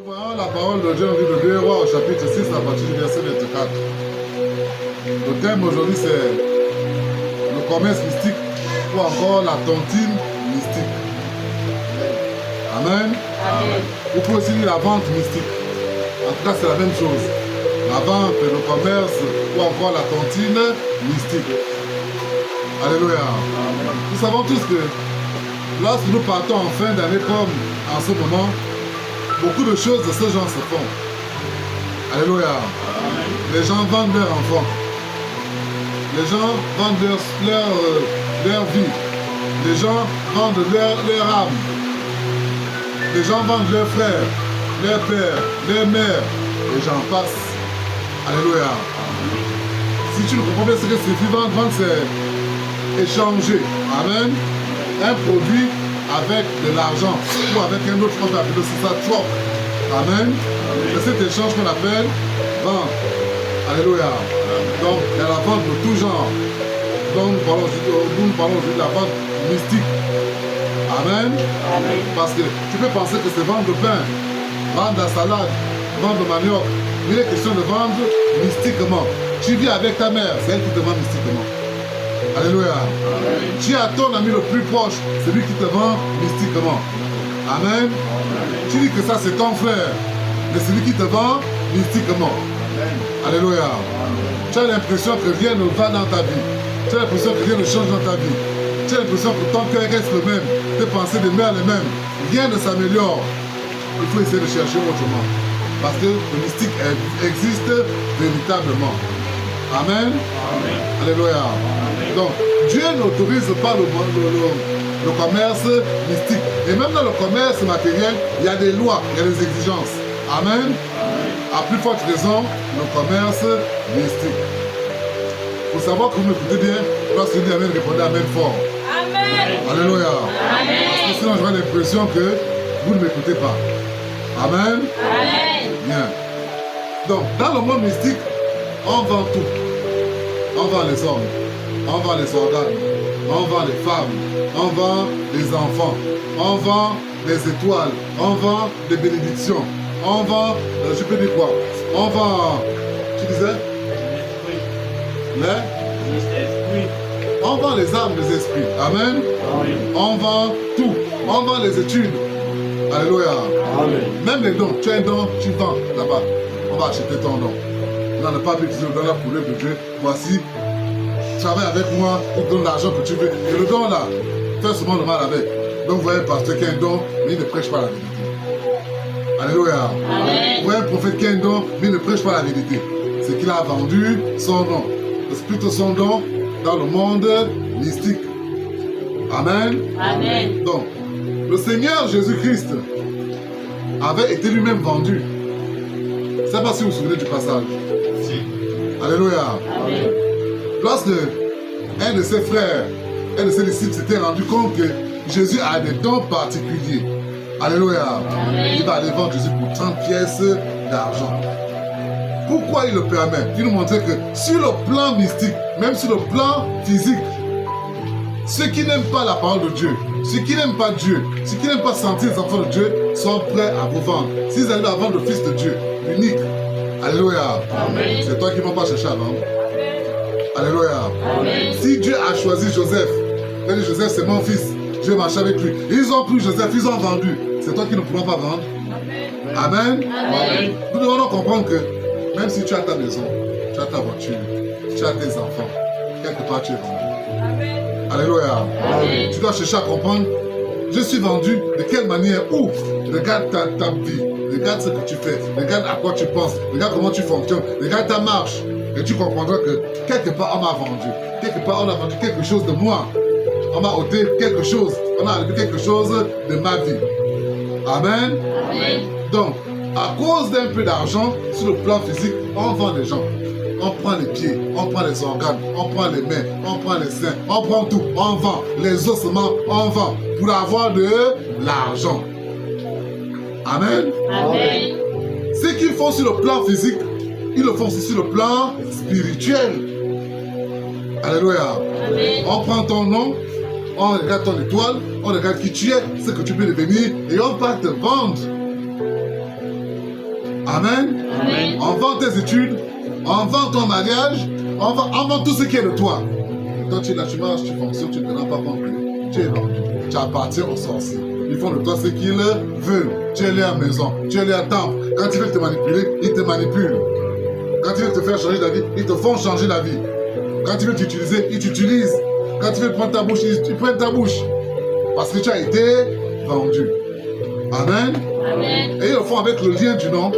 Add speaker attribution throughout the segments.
Speaker 1: Nous voyons la parole de Dieu dans le livre de 2 Rois au chapitre 6 à partir du verset 24. Le thème aujourd'hui c'est le commerce mystique ou encore la tontine mystique. Amen.
Speaker 2: Amen.
Speaker 1: Vous pouvez aussi dire la vente mystique. En tout cas c'est la même chose. La vente, le commerce ou encore la tontine mystique. Alléluia.
Speaker 2: Amen.
Speaker 1: Nous savons tous que lorsque nous partons en fin d'année comme en ce moment, beaucoup de choses de ce genre se font. Alléluia.
Speaker 2: Amen.
Speaker 1: Les gens vendent leurs enfants. Les gens vendent leur vie. Les gens vendent leur âme. Les gens vendent leurs frères, leurs pères, leurs mères. Et j'en passe. Alléluia. Si tu ne comprends pas ce que c'est, vendre, c'est échanger. Amen. Un produit avec de l'argent ou avec un autre qu'on appelle aussi ça troc. Amen. C'est cet échange qu'on appelle vente. Alléluia. Donc, il y a la vente de tout genre. Donc, nous parlons aujourd'hui de la vente mystique. Amen.
Speaker 2: Amen.
Speaker 1: Parce que tu peux penser que c'est vendre de pain, vendre de la salade, vendre de manioc. Mais il est question de vendre mystiquement. Tu vis avec ta mère, c'est elle qui te vend mystiquement. Alléluia.
Speaker 2: Amen.
Speaker 1: Tu as ton ami le plus proche, c'est lui qui te vend mystiquement. Amen. Tu dis que ça c'est ton frère, mais c'est lui qui te vend mystiquement. Alléluia. Tu as l'impression que rien ne va dans ta vie. Tu as l'impression que rien ne change dans ta vie. Tu as l'impression que ton cœur reste le même, tes pensées demeurent les mêmes. Rien ne s'améliore. Il faut essayer de chercher autrement. Parce que le mystique existe véritablement. Amen.
Speaker 2: Amen.
Speaker 1: Alléluia. Donc, Dieu n'autorise pas le commerce mystique. Et même dans le commerce matériel, il y a des lois, il y a des exigences. Amen. À plus forte raison, le commerce mystique. Il faut savoir que vous m'écoutez bien, lorsque je dis Amen, répondez Amen fort.
Speaker 2: Amen.
Speaker 1: Alléluia.
Speaker 2: Amen.
Speaker 1: Parce que sinon, j'aurai l'impression que vous ne m'écoutez pas. Amen.
Speaker 2: Amen.
Speaker 1: Bien. Donc, dans le monde mystique, on vend tout. On vend les hommes, on vend les organes, on vend les femmes, on vend les enfants, on vend les étoiles, on vend les bénédictions, on vend, je peux dire quoi? On vend, tu disais? On vend les âmes des esprits. Amen. On vend tout. On vend les études. Alléluia. Même les dons. Tu as un don, tu vends là-bas. On va acheter ton don. On n'a pas pu utiliser le don là pour l'œuvre de Dieu. Voici, travaille avec moi, il te donne l'argent que tu veux. Et le don là, fais souvent le mal avec. Donc vous voyez un pasteur qui a un don, mais il ne prêche pas la vérité. Alléluia. Vous voyez un prophète qui a un don, mais il ne prêche pas la vérité. C'est qu'il a vendu son don. C'est plutôt son don dans le monde mystique. Amen.
Speaker 2: Amen.
Speaker 1: Donc, le Seigneur Jésus-Christ avait été lui-même vendu. Je ne sais pas si vous vous souvenez du passage. Alléluia.
Speaker 2: Amen.
Speaker 1: Lorsque un de ses frères, un de ses disciples s'était rendu compte que Jésus a des dons particuliers. Alléluia.
Speaker 2: Amen.
Speaker 1: Il va aller vendre Jésus pour 30 pièces d'argent. Pourquoi il le permet? Il nous montrait que sur le plan mystique, même sur le plan physique, ceux qui n'aiment pas la parole de Dieu, ceux qui n'aiment pas Dieu, ceux qui n'aiment pas sentir les enfants de Dieu, sont prêts à vous vendre. S'ils arrivent à vendre le Fils de Dieu, unique. Alléluia.
Speaker 2: Amen.
Speaker 1: C'est toi qui ne vas pas chercher à vendre. Alléluia.
Speaker 2: Amen.
Speaker 1: Si Dieu a choisi Joseph, il a dit Joseph c'est mon fils, je vais marcher avec lui. Ils ont pris Joseph, ils ont vendu. C'est toi qui ne pourras pas vendre. Amen.
Speaker 2: Amen.
Speaker 1: Nous devons comprendre que même si tu as ta maison, tu as ta voiture, tu as tes enfants, quelque part tu es vendu. Alléluia.
Speaker 2: Amen.
Speaker 1: Tu dois chercher à comprendre, je suis vendu de quelle manière, où? Regarde ta vie, regarde ce que tu fais, regarde à quoi tu penses, regarde comment tu fonctionnes, regarde ta marche. Et tu comprendras que quelque part on m'a vendu, quelque part on a vendu quelque chose de moi. On m'a ôté quelque chose, on a enlevé quelque chose de ma vie. Amen.
Speaker 2: Amen.
Speaker 1: Donc, à cause d'un peu d'argent, sur le plan physique, on vend les gens. On prend les pieds, on prend les organes, on prend les mains, on prend les seins, on prend tout, on vend. Les ossements, on vend pour avoir de l'argent. Amen.
Speaker 2: Amen.
Speaker 1: Ce qu'ils font sur le plan physique, ils le font aussi sur le plan spirituel. Alléluia.
Speaker 2: Amen.
Speaker 1: On prend ton nom, on regarde ton étoile, on regarde qui tu es, ce que tu peux devenir, et on va te vendre. Amen.
Speaker 2: Amen.
Speaker 1: On vend tes études, on vend ton mariage, on vend tout ce qui est de toi. Et toi, tu es là, tu marches, tu fonctionnes, tu ne te rends pas compte que tu es vendu. Tu appartiens aux sorciers. Ils font de toi ce qu'ils veulent. Tu es leur maison, tu es leur temple. Quand ils veulent te manipuler, ils te manipulent. Quand ils veulent te faire changer la vie, ils te font changer la vie. Quand ils veulent t'utiliser, ils t'utilisent. Quand ils veulent prendre ta bouche, ils prennent ta bouche. Parce que tu as été vendu. Amen.
Speaker 2: Amen.
Speaker 1: Et ils le font avec le lien du nom,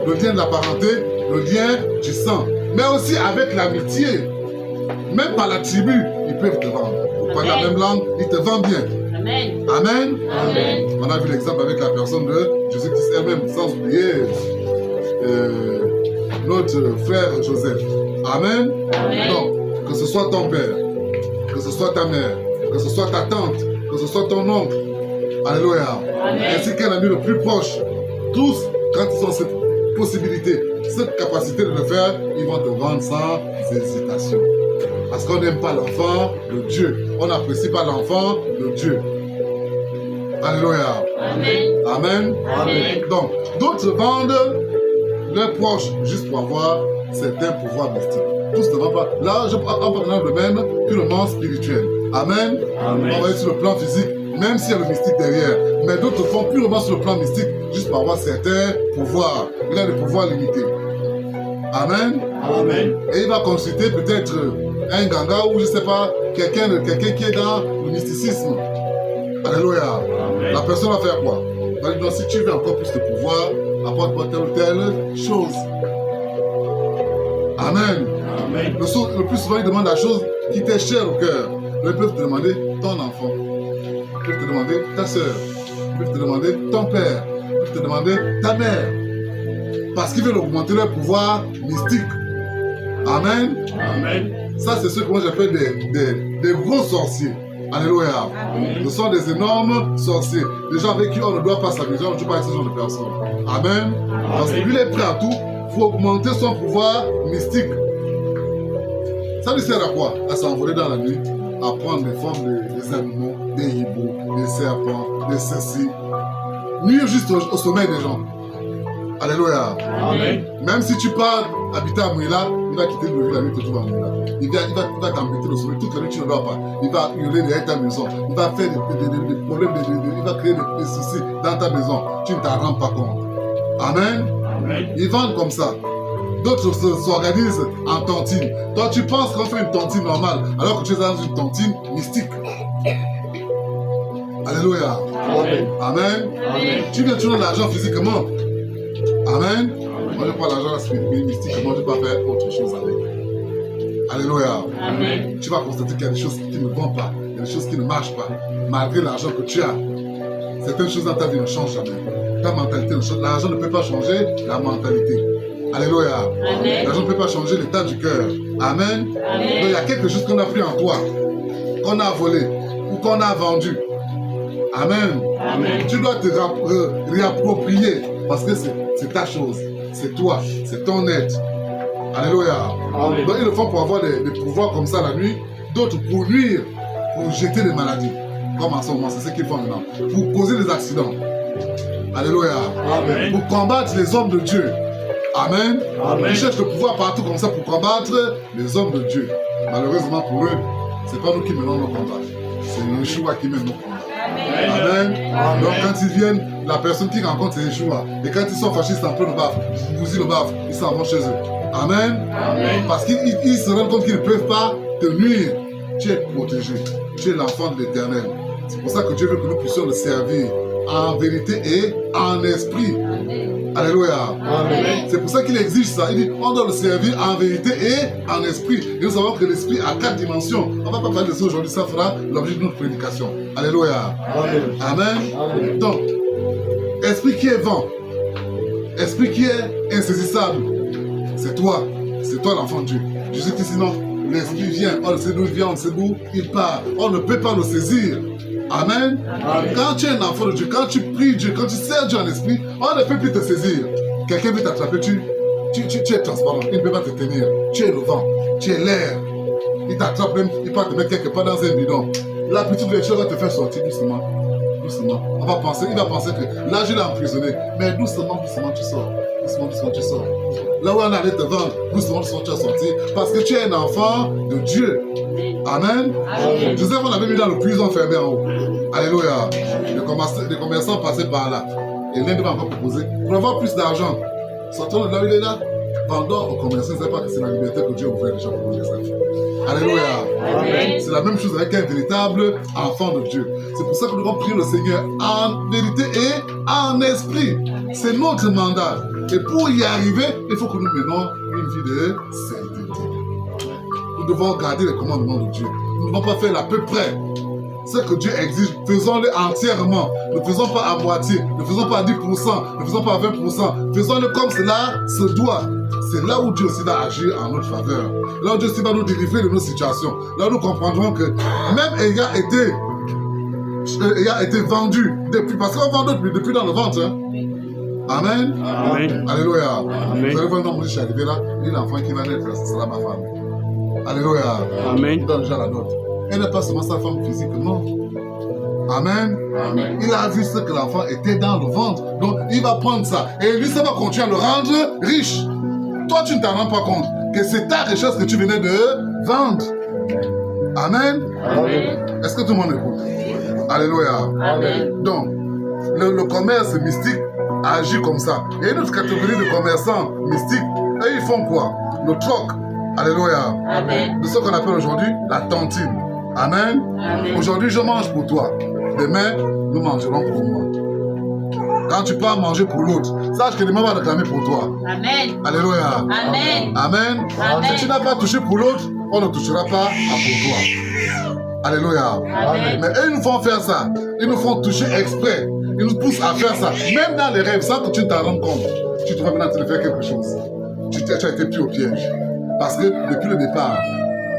Speaker 1: le lien de la parenté, le lien du sang. Mais aussi avec l'amitié. Même par la tribu, ils peuvent te vendre. Vous parlez la même langue, ils te vendent bien.
Speaker 2: Amen.
Speaker 1: Amen.
Speaker 2: Amen.
Speaker 1: On a vu l'exemple avec la personne de Jésus-Christ elle-même, sans oublier notre frère Joseph. Amen.
Speaker 2: Amen.
Speaker 1: Donc, que ce soit ton père, que ce soit ta mère, que ce soit ta tante, que ce soit ton oncle. Alléluia.
Speaker 2: Amen.
Speaker 1: Ainsi qu'un ami le plus proche. Tous, quand ils ont cette possibilité, cette capacité de le faire, ils vont te vendre sans hésitation. Parce qu'on n'aime pas l'enfant de Dieu. On n'apprécie pas l'enfant de Dieu. Alléluia.
Speaker 2: Amen.
Speaker 1: Amen.
Speaker 2: Amen.
Speaker 1: Donc, d'autres vendent leurs proches juste pour avoir certains pouvoirs mystiques. Tous ne vendent pas. Là, je parle dans le domaine purement spirituel. Amen.
Speaker 3: Amen.
Speaker 1: On va aller sur le plan physique, même s'il y a le mystique derrière. Mais d'autres font purement sur le plan mystique juste pour avoir certains pouvoirs. Il a des pouvoirs limités. Amen.
Speaker 3: Amen.
Speaker 1: Et il va consulter peut-être un ganga ou je ne sais pas, quelqu'un qui est dans le mysticisme. Alléluia.
Speaker 3: Amen.
Speaker 1: La personne va faire quoi? Elle va dire, donc, si tu veux encore plus de pouvoir, apporte-moi telle ou telle chose. Amen.
Speaker 3: Amen.
Speaker 1: Le plus souvent, il demande la chose qui t'est chère au cœur. Ils peuvent te demander ton enfant. Ils peuvent te demander ta soeur. Ils peuvent te demander ton père. Ils peuvent te demander ta mère. Parce qu'ils veulent augmenter leur pouvoir mystique. Amen.
Speaker 3: Amen.
Speaker 1: Ça, c'est ce que moi j'appelle des gros sorciers. Alléluia.
Speaker 2: Amen.
Speaker 1: Ce sont des énormes sorciers. Des gens avec qui on ne doit pas s'amuser, on ne joue pas avec ce genre de personnes. Amen. Parce que lui, il est prêt à tout pour augmenter son pouvoir mystique. Ça lui sert à quoi? À s'envoler dans la nuit, à prendre les formes des animaux, des hiboux, des serpents, des ceci. Nuire juste au sommeil des gens. Alléluia.
Speaker 3: Amen.
Speaker 1: Même si tu pars habiter à Mouila, il va quitter le la nuit, te trouve à Mouila. Il va t'embêter le sommeil. Toute la nuit, tu ne dors pas. Il va hurler derrière ta maison. Il va faire des problèmes, il va créer des soucis dans ta maison. Tu ne t'en rends pas compte. Amen.
Speaker 3: Amen.
Speaker 1: Ils vendent comme ça. D'autres s'organisent en tontine. Toi, tu penses qu'on fait une tontine normale, alors que tu es dans une tontine mystique. Alléluia.
Speaker 3: Amen.
Speaker 1: Amen.
Speaker 3: Amen.
Speaker 1: Tu viens toujours de l'argent physiquement. Amen. Moi, je prends l'argent spirituel, mystique, moi, je ne vais pas faire autre chose avec. Alléluia.
Speaker 2: Amen.
Speaker 1: Tu vas constater qu'il y a des choses qui ne vont pas, il y a des choses qui ne marchent pas, malgré l'argent que tu as. Certaines choses dans ta vie ne changent jamais. Ta mentalité ne change. L'argent ne peut pas changer la mentalité. Alléluia.
Speaker 2: Amen.
Speaker 1: L'argent ne peut pas changer l'état du cœur. Amen. Donc
Speaker 2: Amen.
Speaker 1: il y a quelque chose qu'on a pris en toi, qu'on a volé ou qu'on a vendu. Amen.
Speaker 2: Amen.
Speaker 1: Tu dois te réapproprier parce que c'est ta chose, c'est toi, c'est ton être. Alléluia.
Speaker 3: Amen.
Speaker 1: Donc ils le font pour avoir des pouvoirs comme ça la nuit, d'autres pour nuire, pour jeter des maladies. Comme en ce moment, c'est ce qu'ils font maintenant. Pour causer des accidents. Alléluia.
Speaker 3: Amen.
Speaker 1: Pour combattre les hommes de Dieu. Amen.
Speaker 3: Amen.
Speaker 1: Ils cherchent le pouvoir partout comme ça pour combattre les hommes de Dieu. Malheureusement pour eux, c'est pas nous qui menons nos combats. C'est Yeshua qui mène nos combats. Amen.
Speaker 3: Amen.
Speaker 1: Donc quand ils viennent, la personne qui rencontre c'est Yeshua. Et quand ils sont fascistes en plein le baf, bousillent le baf, ils s'en vont chez eux. Amen.
Speaker 3: Amen.
Speaker 1: Parce qu'ils se rendent compte qu'ils ne peuvent pas te nuire. Tu es protégé. Tu es l'enfant de l'Éternel. C'est pour ça que Dieu veut que nous puissions le servir en vérité et en esprit. Alléluia.
Speaker 3: Amen.
Speaker 1: C'est pour ça qu'il exige ça. Il dit, on doit le servir en vérité et en esprit. Et nous savons que l'esprit a 4 dimensions. On ne va pas parler de ça aujourd'hui, ça fera l'objet de notre prédication. Alléluia.
Speaker 3: Amen.
Speaker 1: Amen.
Speaker 3: Amen.
Speaker 1: Donc, esprit qui est vent, esprit qui est insaisissable, c'est toi l'enfant de Dieu. Jésus-Christ, sinon, l'esprit vient, on ne sait d'où il vient, on ne sait d'où il part. On ne peut pas le saisir. Amen.
Speaker 3: Amen.
Speaker 1: Quand tu es un enfant de Dieu, quand tu pries Dieu, quand tu sers Dieu en esprit, on ne peut plus te saisir. Quelqu'un veut t'attraper, tu es transparent, il ne peut pas te tenir. Tu es le vent, tu es l'air. Il t'attrape même, il peut te mettre quelque part dans un bidon. L'habitude des choses va te faire sortir doucement. doucement. Il va penser que là, je l'ai emprisonné. Mais doucement, doucement, tu sors. Doucement, doucement, tu sors. Là où on allait te vendre, doucement, doucement, tu vas sortir. Parce que tu es un enfant de Dieu. Amen.
Speaker 2: Amen.
Speaker 1: Joseph, on l'avait mis dans le prison fermé en haut. Alléluia. Les commerçants passaient par là. Et l'un va encore proposer pour avoir plus d'argent. Sortons de là où il est là. Vendons aux commerçants, ne savent pas que c'est la liberté que Dieu ouvrait déjà pour Joseph. Alléluia.
Speaker 2: Amen.
Speaker 1: C'est la même chose avec un véritable enfant de Dieu. C'est pour ça que nous devons prier le Seigneur en vérité et en esprit. C'est notre mandat. Et pour y arriver, il faut que nous menons une vie de sainteté. Nous devons garder les commandements de Dieu. Nous ne devons pas faire à peu près. Ce que Dieu exige, faisons-le entièrement. Ne faisons pas à moitié. Ne faisons pas à 10%. Ne faisons pas à 20%. Faisons-le comme cela se doit. C'est là où Dieu aussi va agir en notre faveur. Là où Dieu aussi va nous délivrer de nos situations. Là où nous comprendrons que même ayant été vendu depuis, parce qu'on vend depuis dans le ventre. Hein. Amen.
Speaker 3: Amen.
Speaker 1: Alléluia.
Speaker 3: Amen.
Speaker 1: Vous allez voir, non, je suis arrivé là, il y a l'enfant qui va naître, ce sera ma femme. Alléluia.
Speaker 3: Amen.
Speaker 1: Il donne déjà la note. Elle n'est pas seulement sa femme physiquement. Amen.
Speaker 2: Amen.
Speaker 1: Il a vu ce que l'enfant était dans le ventre. Donc, il va prendre ça. Et lui, ça va continuer à le rendre riche. Toi, tu ne t'en rends pas compte que c'est ta richesse que tu venais de vendre. Amen.
Speaker 2: Amen.
Speaker 1: Est-ce que tout le monde écoute? Alléluia.
Speaker 2: Amen.
Speaker 1: Donc, le commerce mystique agit comme ça. Il y a une autre catégorie de commerçants mystiques. Et ils font quoi? Le troc. Alléluia.
Speaker 2: Amen.
Speaker 1: De ce qu'on appelle aujourd'hui la tontine. Amen.
Speaker 2: Amen.
Speaker 1: Aujourd'hui, je mange pour toi. Demain, nous mangerons pour moi. Quand tu pars manger pour l'autre, sache que demain va réclamer pour toi.
Speaker 2: Amen.
Speaker 1: Alléluia.
Speaker 2: Amen.
Speaker 1: Amen.
Speaker 2: Amen.
Speaker 1: Si tu n'as pas touché pour l'autre, on ne touchera pas pour toi. Alléluia.
Speaker 2: Amen.
Speaker 1: Mais eux, ils nous font faire ça. Ils nous font toucher exprès. Ils nous poussent à faire ça. Même dans les rêves, sans que tu ne t'en rendes compte. Tu te vois maintenant en train de faire quelque chose. Tu as été pris au piège. Parce que depuis le départ,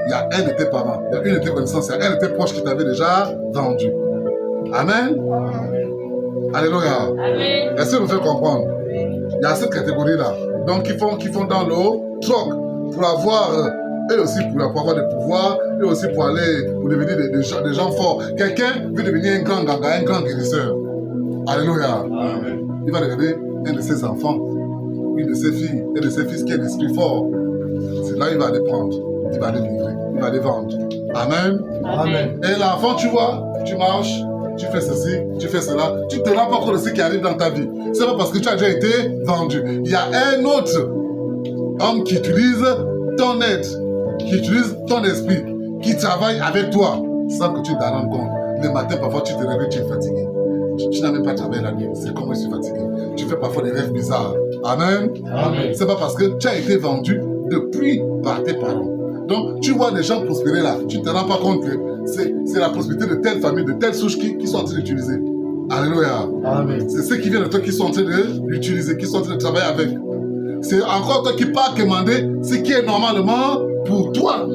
Speaker 1: il y a un de tes parents, il y a une de tes connaissances, il y a un de tes proches qui t'avait déjà vendu. Amen. Alléluia.
Speaker 2: Amen.
Speaker 1: Est-ce que vous faites comprendre? Il y a cette catégorie-là. Donc, qui font dans le troc pour avoir, eux aussi pour avoir des pouvoirs, eux aussi pour devenir des gens forts. Quelqu'un veut devenir un grand ganga, un grand guérisseur. Alléluia.
Speaker 3: Amen.
Speaker 1: Il va regarder un de ses enfants, une de ses filles, un de ses fils qui a un esprit fort. C'est là qu'il va les prendre, il va les livrer, il va les vendre. Amen.
Speaker 2: Amen.
Speaker 1: Et l'enfant, tu vois, tu marches, tu fais ceci, tu fais cela, tu te rends pas compte de ce qui arrive dans ta vie. C'est pas parce que tu as déjà été vendu. Il y a un autre homme qui utilise ton aide, qui utilise ton esprit, qui travaille avec toi, sans que tu t'en rendes compte. Le matin, parfois, tu te réveilles, tu es fatigué. Tu n'as même pas travaillé la nuit. C'est comme je suis fatigué. Tu fais parfois des rêves bizarres. Amen.
Speaker 3: Amen.
Speaker 1: C'est pas parce que tu as été vendu depuis par tes parents. Donc, tu vois des gens prospérer là. Tu ne te rends pas compte que c'est la prospérité de telle famille, de telle souche qui sont en train d'utiliser. Alléluia.
Speaker 3: Amen.
Speaker 1: C'est ceux qui viennent de toi qui sont en train de l'utiliser, qui sont en train de travailler avec. C'est encore toi qui pars commander ce qui est normalement pour toi.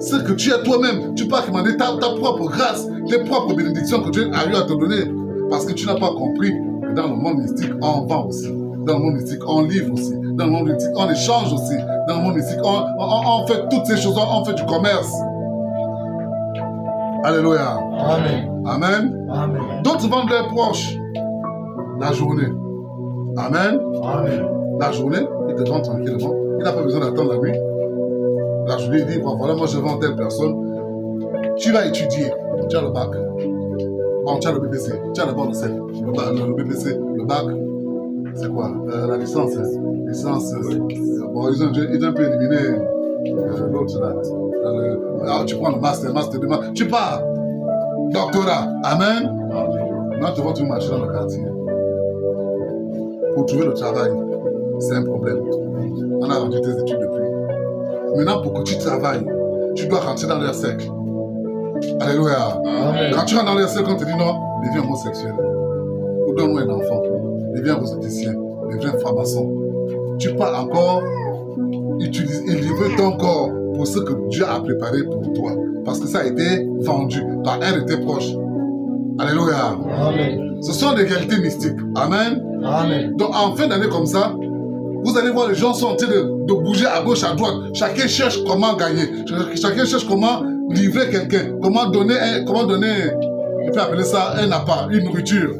Speaker 1: Ce que tu es toi-même. Tu pars commander ta propre grâce, tes propres bénédictions que Dieu a eu à te donner. Parce que tu n'as pas compris que dans le monde mystique, on vend aussi. Dans le monde mystique, on livre aussi. Dans le monde mystique, on échange aussi. Dans le monde mystique, on fait toutes ces choses, on fait du commerce. Alléluia.
Speaker 3: Amen.
Speaker 1: Amen.
Speaker 3: Amen.
Speaker 1: D'autres vendent leurs proches la journée. Amen.
Speaker 3: Amen.
Speaker 1: La journée, il te vend tranquillement. Il n'a pas besoin d'attendre la nuit. La journée, il dit, bon, voilà, moi je vends telle personne. Tu vas étudier. Tu as le bac. Bon, tu as le BBC. Tu as d'abord le BBC, le bac. C'est quoi? La licence. Licence. Bon, ils ont un peu éliminé l'autre là. Alors, tu prends le master demain. Tu pars. Doctorat. Amen. Maintenant, tu vas tout marcher dans le quartier. Pour trouver le travail, c'est un problème. On a rendu tes études depuis. Maintenant, pour que tu travailles, tu dois rentrer dans leur cercle. Alléluia.
Speaker 3: Amen.
Speaker 1: Quand tu rentres dans leur cercle, on te dit non, deviens homosexuel. Ou donne-moi un enfant. Deviens homophobien. Deviens franc-maçon. Tu pars encore utiliser et livrer ton corps pour ce que Dieu a préparé pour toi. Parce que ça a été vendu par un de tes proches. Alléluia.
Speaker 3: Amen.
Speaker 1: Ce sont des réalités mystiques. Amen.
Speaker 3: Amen.
Speaker 1: Donc en fin d'année comme ça, vous allez voir les gens sont en train de bouger à gauche, à droite. Chacun cherche comment gagner. Chacun cherche comment livrer quelqu'un. Comment donner il peut appeler ça un appât, une nourriture.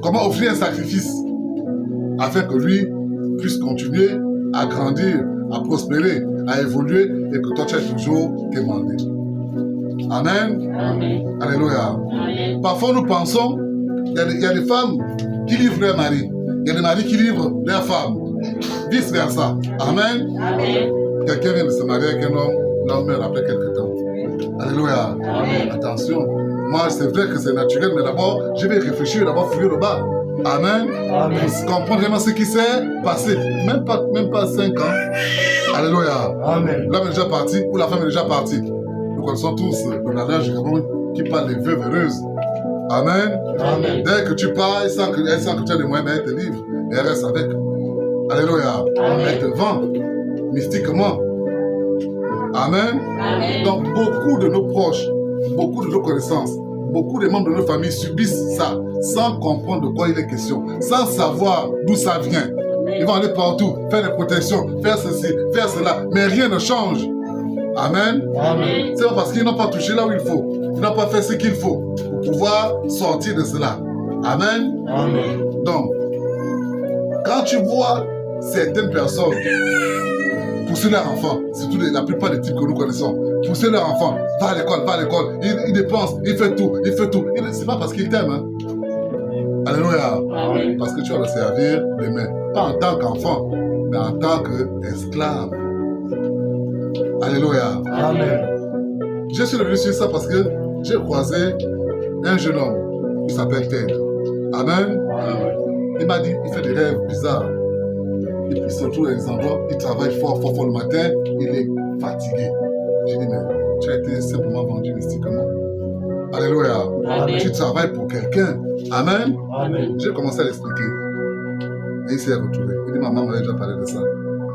Speaker 1: Comment offrir un sacrifice afin que lui puisse continuer à grandir, à prospérer, à évoluer et que toi tu aies toujours demandé. Amen.
Speaker 2: Amen.
Speaker 1: Alléluia.
Speaker 2: Amen.
Speaker 1: Parfois nous pensons, il y a des femmes qui livrent leur mari, il y a des maris qui livrent leurs femmes, vice versa. Amen.
Speaker 2: Amen.
Speaker 1: Quelqu'un vient de se marier avec un homme, l'homme meurt après quelques temps. Alléluia.
Speaker 2: Amen.
Speaker 1: Attention, moi c'est vrai que c'est naturel, mais d'abord je vais réfléchir, d'abord fouiller le bas. Amen.
Speaker 3: Amen.
Speaker 1: Pour comprendre vraiment ce qui s'est passé, même pas 5 ans. Alléluia.
Speaker 3: Amen.
Speaker 1: L'homme est déjà parti ou la femme est déjà partie. Nous connaissons tous le adage qui parle des veuves heureuses. Amen.
Speaker 3: Amen.
Speaker 1: Dès que tu pars, elle sent que tu as des moyens, mais elle te livre et elle reste avec. Alléluia.
Speaker 2: Amen.
Speaker 1: Elle te vend mystiquement. Amen.
Speaker 2: Amen.
Speaker 1: Donc beaucoup de nos proches, beaucoup de nos connaissances, beaucoup de membres de nos familles subissent ça sans comprendre de quoi il est question, sans savoir d'où ça vient. Ils vont aller partout, faire des protections, faire ceci, faire cela, mais rien ne change. Amen.
Speaker 3: Amen.
Speaker 1: C'est pas parce qu'ils n'ont pas touché là où il faut, ils n'ont pas fait ce qu'il faut pour pouvoir sortir de cela. Amen.
Speaker 3: Amen.
Speaker 1: Donc, quand tu vois certaines personnes pousser leurs enfants, surtout la plupart des types que nous connaissons, pousser leurs enfants, va à l'école, il dépense, il fait tout. C'est pas parce qu'il t'aime. Hein. Alléluia.
Speaker 2: Amen.
Speaker 1: Parce que tu vas le servir demain. Pas en tant qu'enfant, mais en tant qu'esclave. Alléluia.
Speaker 3: Amen.
Speaker 1: Je suis revenu sur ça parce que j'ai croisé un jeune homme qui s'appelle Ted. Amen.
Speaker 3: Amen.
Speaker 1: Il m'a dit, il fait des rêves bizarres. Et puis surtout dans les endroits, il travaille fort le matin, il est fatigué. J'ai dit, mais tu as été simplement vendu mystiquement. Alléluia.
Speaker 2: Amen.
Speaker 1: Tu travailles pour quelqu'un. Amen.
Speaker 3: Amen.
Speaker 1: J'ai commencé à l'expliquer. Et il s'est retrouvé. Il dit, maman m'avait déjà parlé de ça.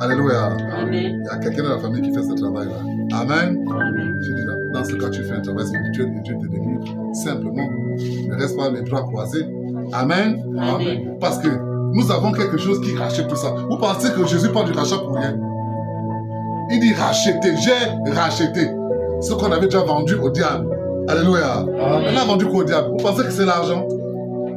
Speaker 1: Alléluia.
Speaker 2: Amen.
Speaker 1: Il y a quelqu'un dans la famille qui fait ce travail-là. Amen.
Speaker 2: Amen.
Speaker 1: J'ai dit, dans ce cas, tu fais un travail spirituel et Dieu te délivre. Simplement. Ne reste pas les bras croisés. Amen.
Speaker 2: Amen.
Speaker 1: Parce que nous avons quelque chose qui rachète tout ça. Vous pensez que Jésus parle du rachat pour rien? Il dit racheter. J'ai racheté ce qu'on avait déjà vendu au diable. Alléluia.
Speaker 3: Amen.
Speaker 1: On a vendu quoi au diable? Vous pensez que c'est l'argent?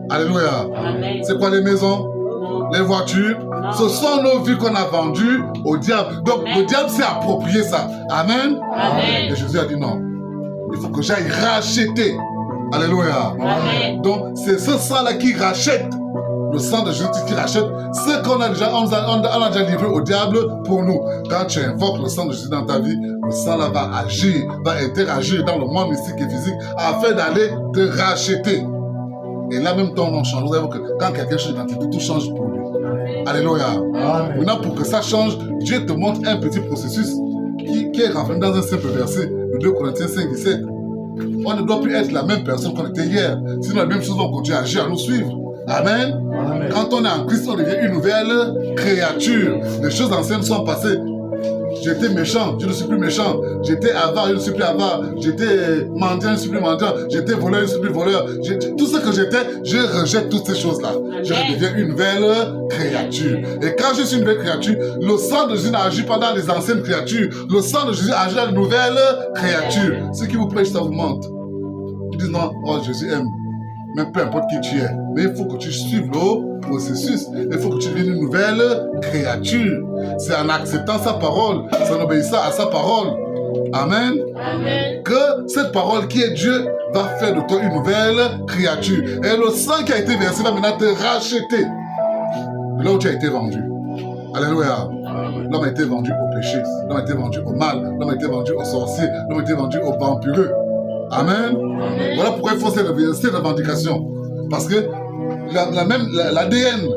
Speaker 1: Alléluia.
Speaker 2: Amen.
Speaker 1: C'est quoi les maisons?
Speaker 2: Non.
Speaker 1: Les voitures?
Speaker 2: Non.
Speaker 1: Ce sont nos vies qu'on a vendues au diable. Donc le diable s'est approprié ça. Amen.
Speaker 2: Amen.
Speaker 1: Et Jésus a dit non. Il faut que j'aille racheter. Alléluia.
Speaker 2: Amen.
Speaker 1: Donc c'est ce sang-là qui rachète. Le sang de Jésus qui rachète ce qu'on a déjà, on a déjà livré au diable pour nous. Quand tu invoques le sang de Jésus dans ta vie, le sang là va agir, va interagir dans le monde mystique et physique afin d'aller te racheter. Et là même ton nom change. Vous savez que quand quelqu'un change d'identité, tout change pour lui. Alléluia.
Speaker 3: Amen.
Speaker 1: Maintenant pour que ça change, Dieu te montre un petit processus qui est renfermé dans un simple verset, le 2 Corinthiens 5:17. On ne doit plus être la même personne qu'on était hier. Sinon, les mêmes choses vont continuer à agir, à nous suivre. Amen.
Speaker 3: Amen.
Speaker 1: Quand on est en Christ, on devient une nouvelle créature. Les choses anciennes sont passées. J'étais méchant, je ne suis plus méchant. J'étais avare, je ne suis plus avare. J'étais mendiant, je ne suis plus mendiant. J'étais voleur, je ne suis plus voleur. Tout ce que j'étais, je rejette toutes ces choses-là. Je deviens une nouvelle créature. Et quand je suis une nouvelle créature, le sang de Jésus n'agit pas dans les anciennes créatures. Le sang de Jésus agit dans les nouvelles créatures. Ceux qui vous prêchent, ça vous mente. Ils disent non, oh Jésus aime. Mais peu importe qui tu es. Mais il faut que tu suives le processus. Il faut que tu deviennes une nouvelle créature. C'est en acceptant sa parole, c'est en obéissant à sa parole. Amen.
Speaker 2: Amen.
Speaker 1: Que cette parole qui est Dieu va faire de toi une nouvelle créature. Et le sang qui a été versé va maintenant te racheter de là où tu as été vendu. Alléluia. L'homme a été vendu au péché. L'homme a été vendu au mal. L'homme a été vendu aux sorciers. L'homme a été vendu aux vampireux. Amen.
Speaker 2: Amen.
Speaker 1: Voilà pourquoi il faut cette revendication. Parce que l'ADN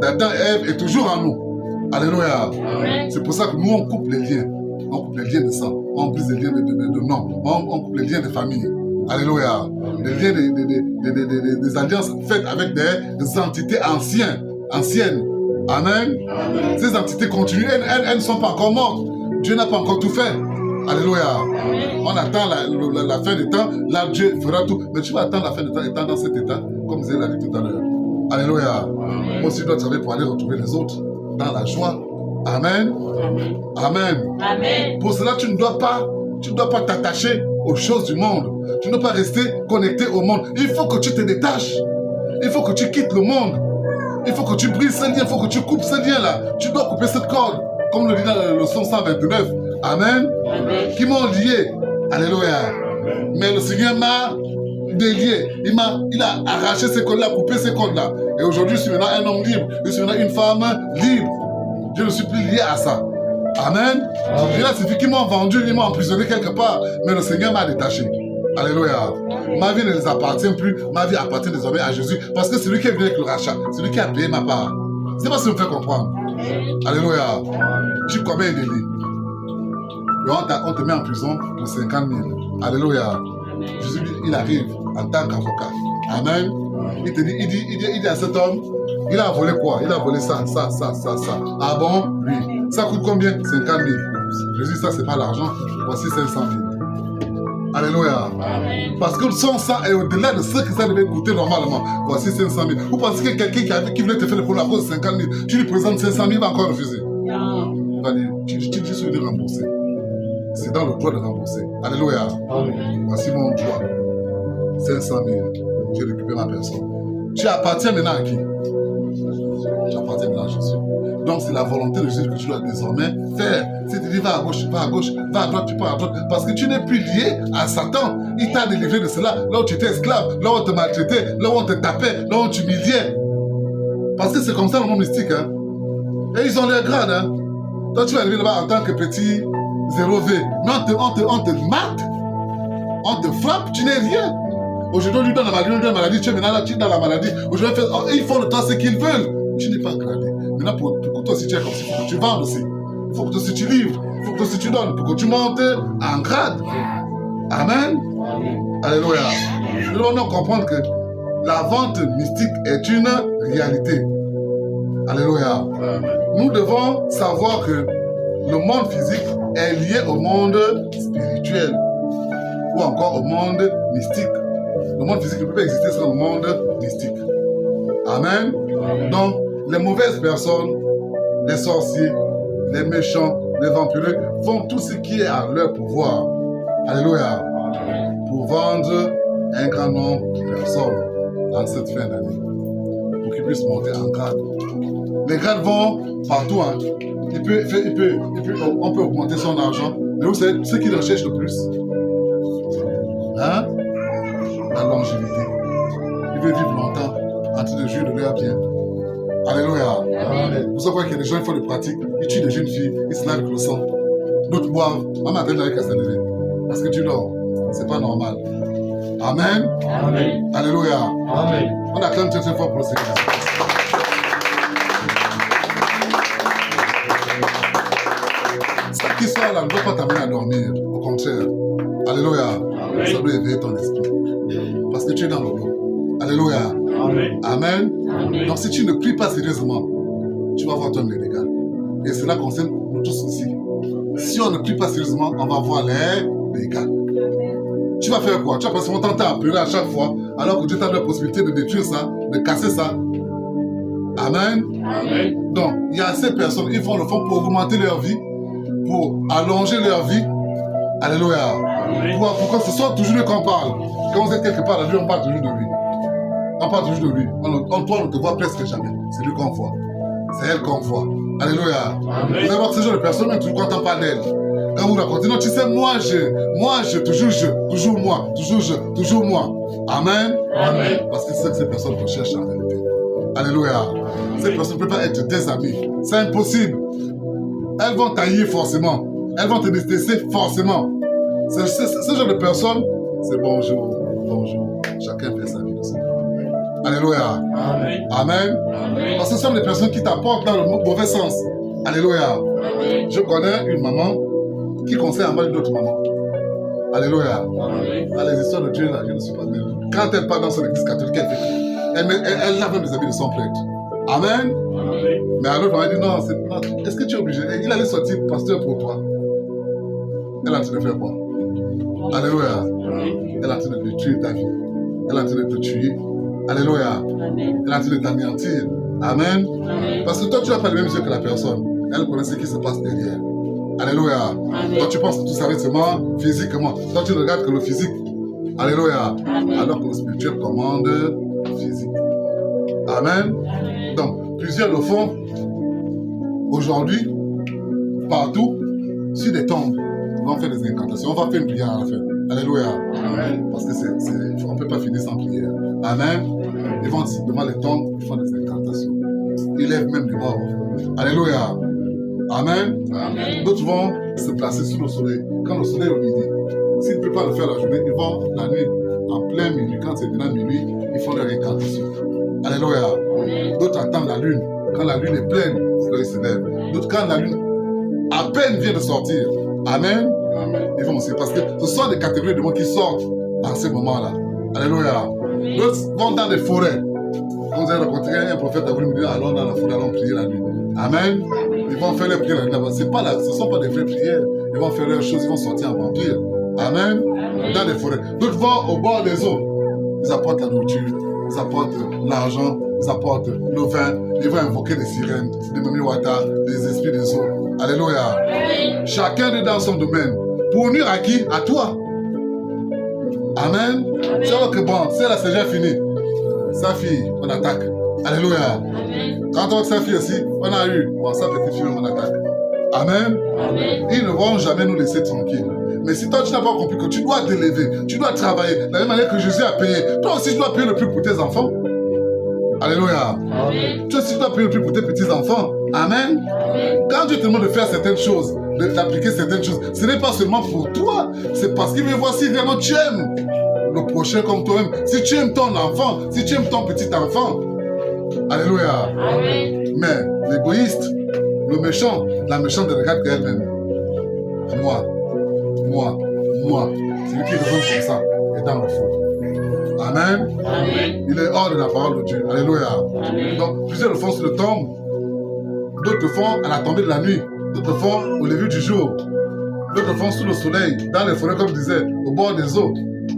Speaker 1: d'Adam et Ève est toujours en nous. Alléluia.
Speaker 2: Amen.
Speaker 1: C'est pour ça que nous, on coupe les liens. On coupe les liens de sang. On brise les liens de nom. On coupe les liens de famille. Alléluia. Les liens des alliances faites avec des entités anciennes. Amen.
Speaker 2: Amen.
Speaker 1: Ces entités continuent. Elles ne sont pas encore mortes. Dieu n'a pas encore tout fait. Alléluia.
Speaker 2: Amen.
Speaker 1: On attend la fin des temps. Là, Dieu fera tout. Mais tu vas attendre la fin des temps étant dans cet état, comme Zé l'a dit tout à l'heure. Alléluia.
Speaker 2: Amen.
Speaker 1: Moi aussi, je dois travailler pour aller retrouver les autres dans la joie. Amen.
Speaker 2: Amen.
Speaker 1: Amen.
Speaker 2: Amen.
Speaker 1: Pour cela, tu ne dois pas t'attacher aux choses du monde. Tu ne dois pas rester connecté au monde. Il faut que tu te détaches. Il faut que tu quittes le monde. Il faut que tu brises ce lien. Il faut que tu coupes ce lien-là. Tu dois couper cette corde. Comme le dit dans le psaume 129. Amen.
Speaker 2: Amen.
Speaker 1: Qui m'ont lié. Alléluia. Mais le Seigneur m'a délié. Il a arraché ces cordes-là, coupé ces cordes-là. Et aujourd'hui, je suis maintenant un homme libre. Je suis maintenant une femme libre. Je ne suis plus lié à ça. Amen. Et là, c'est qui m'ont vendu, ils m'ont emprisonné quelque part. Mais le Seigneur m'a détaché. Alléluia. Ma vie ne les appartient plus. Ma vie appartient désormais à Jésus. Parce que c'est lui qui est venu avec le rachat. C'est lui qui a payé ma part. C'est pas ce qui me fait comprendre. Alléluia. Tu commets un délit. Et on te met en prison pour 50 000. Alléluia. Jésus, il arrive en tant qu'avocat. Amen. Il te dit, il dit à cet homme, il a volé quoi? Il a volé ça. Ah bon? Oui. Ça coûte combien? 50 000. Jésus, ça c'est pas l'argent. Voici 500 000. Alléluia.
Speaker 2: Amen.
Speaker 1: Parce que son sang est au-delà de ce que ça devait coûter normalement. Voici 500 000. Vous pensez que quelqu'un qui voulait te faire le pour la cause de 50 000, tu lui présentes 500 000, il va encore refuser?
Speaker 2: Non.
Speaker 1: Il va dire, tu suis de rembourser. C'est dans le droit de rembourser. Alléluia.
Speaker 2: Amen.
Speaker 1: Voici mon droit. 500 000. J'ai récupéré ma personne. Tu appartiens maintenant à qui? Tu appartiens maintenant à Jésus. Donc c'est la volonté de Jésus que tu dois désormais faire. Si tu dis va à gauche, va à gauche, va à droite, tu pars à droite. Parce que tu n'es plus lié à Satan. Il t'a délivré de cela. Là où tu étais esclave, là où on te maltraitait, là où on te tapait, là où on t'humiliait. Parce que c'est comme ça le monde mystique. Hein? Et ils ont leur grade. Hein? Toi tu vas arriver là-bas en tant que petit 0V. Mais on te mate. On te frappe, tu n'es rien. Aujourd'hui, on lui donne la maladie, tu es maintenant là, tu es dans la maladie. Aujourd'hui, ils font le temps ce qu'ils veulent. Tu n'es pas gradé. Maintenant, pour toi, si tu es comme ça, il faut que tu vendes aussi. Il faut que toi, si tu livres, il faut que toi, si tu donnes, pour que tu montes en grade. Amen. Alléluia. Nous devons comprendre que la vente mystique est une réalité. Alléluia. Nous devons savoir que le monde physique est lié au monde spirituel ou encore au monde mystique. Le monde physique ne peut pas exister sans le monde mystique. Amen. Donc, les mauvaises personnes, les sorciers, les méchants, les vampireux font tout ce qui est à leur pouvoir. Alléluia. Pour vendre un grand nombre de personnes dans cette fin d'année. Pour qu'ils puissent monter en grade. Les grades vont partout. Hein. On peut augmenter son argent. Mais vous savez, ce qu'ils recherchent le plus, hein? La longévité. Ils veulent vivre longtemps en train de jouir de leur bien. Alléluia. Amen. Vous savez qu'il y a des gens qui font des pratiques, ils tuent des jeunes filles, ils se lavent avec le sang. D'autres boivent. Maman appelle avec Castanévé. Parce que tu dors. C'est pas normal. Amen.
Speaker 2: Amen.
Speaker 1: Alléluia.
Speaker 2: Amen.
Speaker 1: On acclame très fort pour le Seigneur. Cette histoire-là ne doit pas t'amener à dormir. Au contraire. Alléluia.
Speaker 2: Amen.
Speaker 1: Ça doit éveiller ton esprit. Parce que tu es dans le lot. Alléluia.
Speaker 2: Amen.
Speaker 1: Amen.
Speaker 2: Amen.
Speaker 1: Donc si tu ne pries pas sérieusement, tu vas voir ton les dégâts. Et cela concerne nous tous aussi. Si on ne prie pas sérieusement, on va voir les dégâts. Tu vas faire quoi? Tu vas passer ton temps à pleurer à chaque fois, alors que Dieu t'a donné la possibilité de détruire ça, de casser ça. Amen.
Speaker 2: Amen.
Speaker 1: Donc, il y a ces personnes, ils font le fond pour augmenter leur vie, pour allonger leur vie. Alléluia.
Speaker 2: Amen.
Speaker 1: Pourquoi ce soit toujours lui qu'on parle? Quand vous êtes quelque part, on parle toujours de lui. On parle toujours de lui. Toi, on ne te voit presque jamais. C'est lui qu'on voit. C'est elle qu'on voit. Alléluia.
Speaker 2: Amen.
Speaker 1: Vous allez voir que ce genre de personnes, même toujours quand on parle d'elle. Quand vous racontez, non, tu sais, moi, toujours moi. Amen.
Speaker 2: Amen.
Speaker 1: Parce que c'est ce que ces personnes recherchent en réalité. Alléluia. Ces personnes ne peuvent pas être des amis. C'est impossible. Elles vont tailler forcément. Elles vont te détester forcément. Ce genre de personnes, c'est bonjour. Chacun fait sa vie de son. Alléluia.
Speaker 2: Amen.
Speaker 1: Amen.
Speaker 2: Amen.
Speaker 1: Parce que ce sont des personnes qui t'apportent dans le mauvais sens. Alléluia.
Speaker 2: Amen.
Speaker 1: Je connais une maman qui conseille à mal d'autres mamans. Alléluia.
Speaker 2: Amen.
Speaker 1: Dans les histoires de Dieu, là, je ne suis pas bien. Quand elle part dans son église catholique, elle fait elle lave même les habits de son prêtre. Amen.
Speaker 2: Amen.
Speaker 1: Mais à l'autre, elle dit non, c'est pas. Est-ce que tu es obligé? Il allait sortir pasteur pour toi. Elle est en train de faire quoi? Alléluia.
Speaker 2: Amen.
Speaker 1: Elle est en train de détruire ta vie. Elle est en train de te tuer. Alléluia.
Speaker 2: Amen.
Speaker 1: Elle est en train de t'anéantir. Amen.
Speaker 2: Amen.
Speaker 1: Parce que toi, tu n'as pas les mêmes yeux que la personne. Elle connaît ce qui se passe derrière. Alléluia.
Speaker 3: Amen.
Speaker 1: Toi, tu penses que tout s'arrête seulement physiquement. Toi, tu ne regardes que le physique. Alléluia.
Speaker 3: Amen.
Speaker 1: Alors que le spirituel commande le physique. Amen.
Speaker 3: Amen.
Speaker 1: Donc, plusieurs le font aujourd'hui, partout, sur des tombes. On va faire des incantations. On va faire une prière à la fin. Alléluia.
Speaker 2: Amen.
Speaker 1: Parce que on ne peut pas finir sans prière. Amen. Ils vont devant les tombes, ils font des incantations. Ils lèvent même les morts. Alléluia. Amen.
Speaker 3: Amen.
Speaker 1: D'autres vont se placer sous le soleil. Quand le soleil est au midi, s'ils ne peuvent pas le faire la journée, ils vont la nuit, en plein minuit, quand c'est maintenant minuit, ils font leur incantation. Alléluia.
Speaker 3: Amen.
Speaker 1: D'autres attendent la lune. Quand la lune est pleine, ils se lèvent. D'autres, quand la lune à peine vient de sortir, Amen,
Speaker 2: Amen.
Speaker 1: ils vont aussi. Parce que ce sont des catégories de monde qui sortent à ce moment-là. Alléluia. D'autres vont dans les forêts. Quand vous avez rencontré un prophète, a voulu me dire, allons dans la forêt, allons prier la nuit. Amen. Ils vont faire les prières la nuit. Ce ne sont pas des vraies prières. Ils vont faire leurs choses, ils vont sortir en vampire. Amen. Dans les forêts. D'autres vont au bord des eaux. Ils apportent la nourriture, ils apportent l'argent, ils apportent le vin. Ils vont invoquer les sirènes, les mamiwata, les esprits des eaux. Alléluia.
Speaker 3: Amen.
Speaker 1: Chacun est dans son domaine. Pour nuire à qui? À toi. Amen. C'est vrai que bon, c'est là, c'est déjà fini. Sa fille, on attaque. Alléluia.
Speaker 3: Amen.
Speaker 1: Quand on voit sa fille aussi, on a eu. Bon, sa petite fille, on attaque. Amen.
Speaker 3: Amen.
Speaker 1: Ils ne vont jamais nous laisser tranquilles. Mais si toi, tu n'as pas compris que tu dois t'élever, tu dois travailler, de la même manière que Jésus a payé, toi aussi, tu dois payer le prix pour tes enfants. Alléluia.
Speaker 3: Amen.
Speaker 1: Toi aussi, tu dois payer le prix pour tes petits-enfants. Amen.
Speaker 3: Amen.
Speaker 1: Quand Dieu te demande de faire certaines choses, d'appliquer certaines choses, ce n'est pas seulement pour toi, c'est parce qu'il veut voir si vraiment tu aimes le prochain comme toi-même. Si tu aimes ton enfant, si tu aimes ton petit-enfant. Alléluia.
Speaker 3: Amen.
Speaker 1: Mais l'égoïste, le méchant, la méchante ne regarde qu'elle-même. Moi. C'est lui qui raisonne comme ça est dans le faux. Amen.
Speaker 3: Amen.
Speaker 1: Il est hors de la parole de Dieu. Alléluia.
Speaker 3: Amen.
Speaker 1: Donc, plusieurs le font sur le tombe, d'autres le font à la tombée de la nuit, d'autres le font au lever du jour, d'autres le font sous le soleil, dans les forêts, comme je disais, au bord des eaux.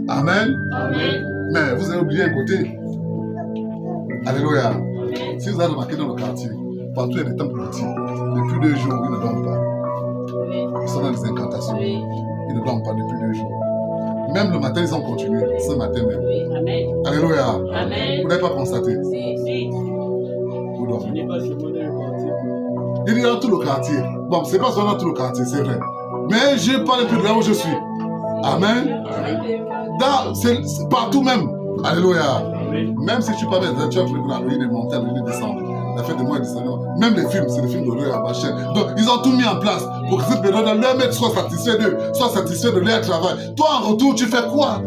Speaker 1: Amen.
Speaker 3: Amen.
Speaker 1: Mais vous avez oublié un côté. Alléluia.
Speaker 3: Amen.
Speaker 1: Si vous avez remarqué dans le quartier, partout il y a des temples petits. Depuis 2 jours, ils ne dorment pas. Ils sont dans les incantations.
Speaker 3: Oui.
Speaker 1: Ils ne dorment pas depuis 2 jours. Même le matin, ils ont continué, ce matin même.
Speaker 3: Oui. Amen.
Speaker 1: Alléluia.
Speaker 3: Amen.
Speaker 1: Vous n'avez pas constaté.
Speaker 3: Si.
Speaker 1: Vous
Speaker 2: Ce
Speaker 1: dormez.
Speaker 2: n'est pas seulement dans le quartier.
Speaker 1: Il est dans tout le quartier. Bon, c'est pas seulement dans tout le quartier, c'est vrai. Mais je parle plus de là où je suis. Amen. C'est partout même. Alléluia.
Speaker 2: Amen.
Speaker 1: Même si tu parles, tu as pris la ruine est montée, la ruine est descendue. La fête de moi est descendue. Même les films, c'est des films d'horreur à ma chaîne. Donc, ils ont tout mis en place pour que cette période, leur maître soit satisfait d'eux, soit satisfait de leur travail. Toi, en retour, tu fais quoi?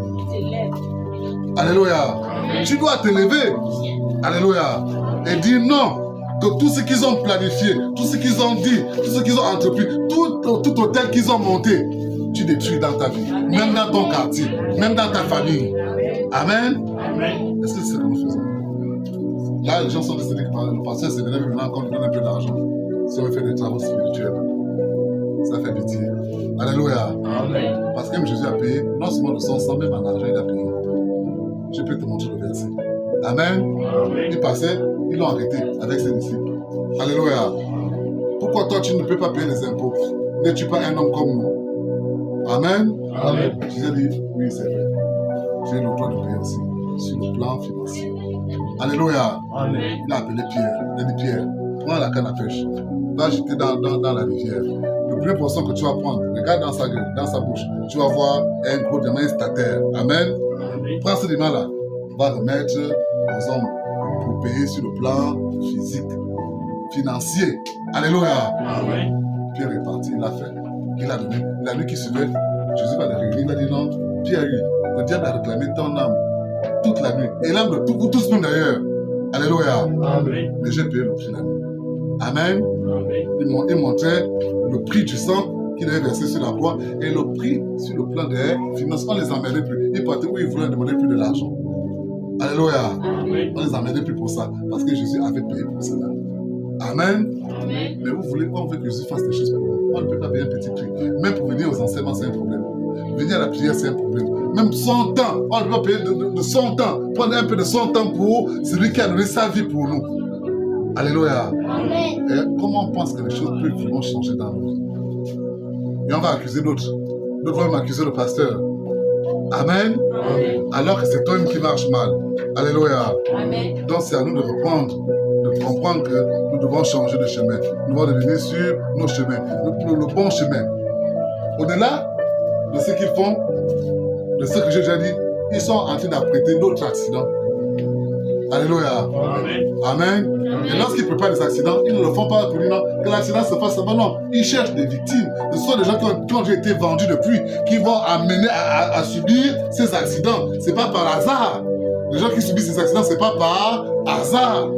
Speaker 1: Alléluia. Tu dois t'élever. Alléluia. Et dire non. Que tout ce qu'ils ont planifié, tout ce qu'ils ont dit, tout ce qu'ils ont entrepris, tout hôtel qu'ils ont monté, tu détruis dans ta vie, même dans ton quartier, même dans ta famille. Amen.
Speaker 2: Amen.
Speaker 1: Est-ce que c'est ce que nous faisons? Là, les gens sont décidés que le pasteur s'est venu maintenant qu'on lui donne un peu d'argent. Si on veut faire des travaux spirituels, ça fait pitié. Alléluia.
Speaker 2: Amen.
Speaker 1: Parce que même Jésus a payé, non seulement de son sang, même en argent, il a payé. Je peux te montrer le verset. Amen.
Speaker 2: Amen.
Speaker 1: Il passait, ils l'ont arrêté avec ses disciples. Alléluia. Pourquoi toi tu ne peux pas payer les impôts? N'es-tu pas un homme comme nous? Amen.
Speaker 2: Amen.
Speaker 1: Jésus a dit, oui, c'est vrai. J'ai le droit de payer aussi, sur le plan financier. Alléluia.
Speaker 2: Amen.
Speaker 1: Il a appelé Pierre. Il a dit, Pierre, prends la canne à pêche. Va jeter dans la rivière. Le premier poisson que tu vas prendre, regarde dans sa gueule, dans sa bouche. Tu vas voir un gros diamant statère. Amen.
Speaker 2: Amen.
Speaker 1: Prends ce diamant-là, va remettre aux hommes pour payer sur le plan physique, financier. Alléluia.
Speaker 2: Amen.
Speaker 1: Pierre est parti, il l'a fait. Il a donné. La nuit qui suivait, Jésus va le réunir. Il a dit non, Pierre, le diable a réclamé ton âme toute la nuit. Et l'âme de tous même d'ailleurs. Alléluia.
Speaker 2: Amen.
Speaker 1: Mais j'ai payé le prix la nuit. Amen.
Speaker 2: Amen.
Speaker 1: Il montrait le prix du sang qu'il avait versé sur la croix et le prix sur le plan des finances. On ne les emmènait plus. Ils partaient où ils voulaient demander plus de l'argent. Alléluia.
Speaker 2: Amen.
Speaker 1: On ne les emmènait plus pour ça. Parce que Jésus avait payé pour cela. Amen.
Speaker 3: Amen.
Speaker 1: Mais vous voulez, on veut que Jésus fasse des choses pour nous. On ne peut pas payer un petit prix. Même pour venir aux enseignements, c'est un problème. Venir à la prière, c'est un problème. Même son temps, on ne peut pas payer de son temps. Prendre un peu de son temps pour celui qui a donné sa vie pour nous. Alléluia.
Speaker 3: Amen.
Speaker 1: Et comment on pense que les choses peuvent vraiment changer dans nos vies? Et on va accuser d'autres. D'autres vont m'accuser le pasteur. Amen.
Speaker 3: Amen.
Speaker 1: Alors que c'est toi-même qui marche mal. Alléluia.
Speaker 3: Amen.
Speaker 1: Donc c'est à nous de reprendre, de comprendre que nous devons changer de chemin. Nous devons revenir sur nos chemins, le bon chemin. Au-delà de ce qu'ils font, de ce que j'ai déjà dit, ils sont en train d'apprêter d'autres accidents. Alléluia.
Speaker 2: Amen.
Speaker 1: Amen. Et lorsqu'ils préparent des accidents, ils ne le font pas pour dire non, que l'accident se fasse seulement. Non, ils cherchent des victimes. Ce sont des gens qui ont déjà été vendus depuis, qui vont amener à subir ces accidents. Ce n'est pas par hasard. Les gens qui subissent ces accidents, ce n'est pas par hasard.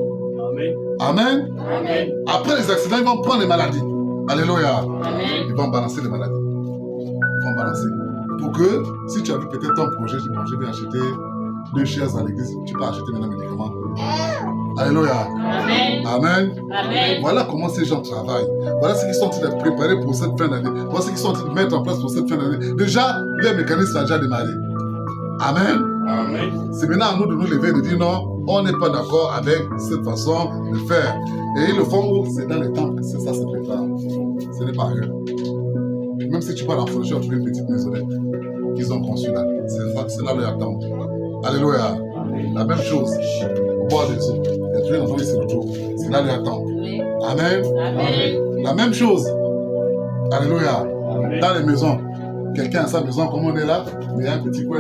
Speaker 2: Amen.
Speaker 1: Amen.
Speaker 3: Amen.
Speaker 1: Après les accidents, ils vont prendre les maladies. Alléluia.
Speaker 3: Amen.
Speaker 1: Ils vont balancer les maladies. Ils vont balancer. Pour que, si tu as vu peut-être ton projet, tu dis, bon, je vais acheter 2 chaises à l'église, tu peux acheter maintenant un médicament. Alléluia.
Speaker 3: Amen.
Speaker 1: Amen.
Speaker 3: Amen.
Speaker 1: Voilà comment ces gens travaillent. Voilà ce qu'ils sont en train de préparer pour cette fin d'année. Voilà ce qu'ils sont en train de mettre en place pour cette fin d'année. Déjà, le mécanisme a déjà démarré. Amen.
Speaker 2: Amen.
Speaker 1: C'est maintenant à nous de nous lever et de dire non, on n'est pas d'accord avec cette façon de faire. Et ils le font où? C'est dans les temples que ça se prépare. Ce n'est pas ailleurs. Même si tu pars en Fondation, tu trouves une petite maisonnette qu'ils ont conçue là. C'est là leur temple. Alléluia. La même chose. Au bord des eaux. Il y a toujours un endroit où ils se retrouvent. C'est là leur temple. Amen.
Speaker 3: Amen.
Speaker 1: La même chose. Alléluia.
Speaker 2: Amen.
Speaker 1: Dans les maisons. Quelqu'un a sa maison comme on est là, mais il y a un petit coin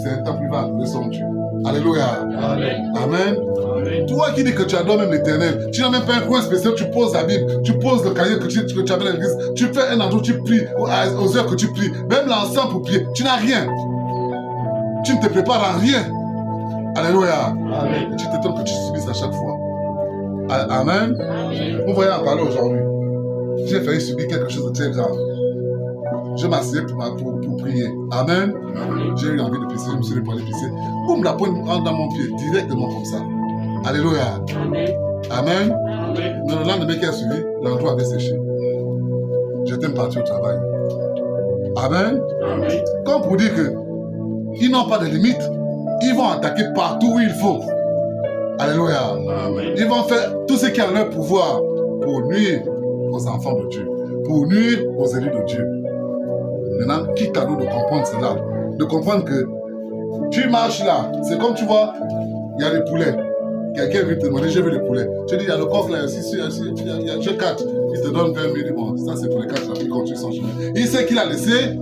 Speaker 1: c'est un temple, il va adorer son Dieu. Alléluia.
Speaker 2: Amen.
Speaker 1: Amen.
Speaker 2: Amen.
Speaker 1: Toi qui dis que tu adores même l'Éternel, tu n'as même pas un coin spécial, tu poses la Bible, tu poses le cahier que tu avais à l'église, tu fais un endroit où tu pries, aux heures que tu pries, même l'encens pour prier, tu n'as rien. Tu ne te prépares en rien. Alléluia.
Speaker 2: Amen.
Speaker 1: Et tu t'étonnes que tu subisses à chaque fois. Amen.
Speaker 3: Amen.
Speaker 1: Vous voyez en parler aujourd'hui. J'ai failli subir quelque chose de très grave. Je m'assieds pour prier. Amen. J'ai eu envie de pisser, je me suis dit pour aller pisser. Boum, la pointe entre dans mon pied, directement comme ça. Alléluia.
Speaker 3: Amen.
Speaker 1: Amen.
Speaker 2: Amen.
Speaker 1: Mais le lendemain qui a suivi, l'endroit avait séché. J'étais parti au travail. Amen.
Speaker 2: Amen.
Speaker 1: Comme pour dire que ils n'ont pas de limite, ils vont attaquer partout où il faut. Alléluia.
Speaker 2: Amen.
Speaker 1: Ils vont faire tout ce qui est en leur pouvoir pour nuire aux enfants de Dieu, pour nuire aux élus de Dieu. Maintenant, quitte à nous de comprendre cela, de comprendre que tu marches là, c'est comme tu vois, il y a des poulets. Quelqu'un vient te demander, j'ai vu les poulets. Tu dis, il y a le coffre là, j'ai 4. Il te donne 20 000, il dit, bon, ça c'est pour les 4 là, il continue son chemin. Il sait qu'il a laissé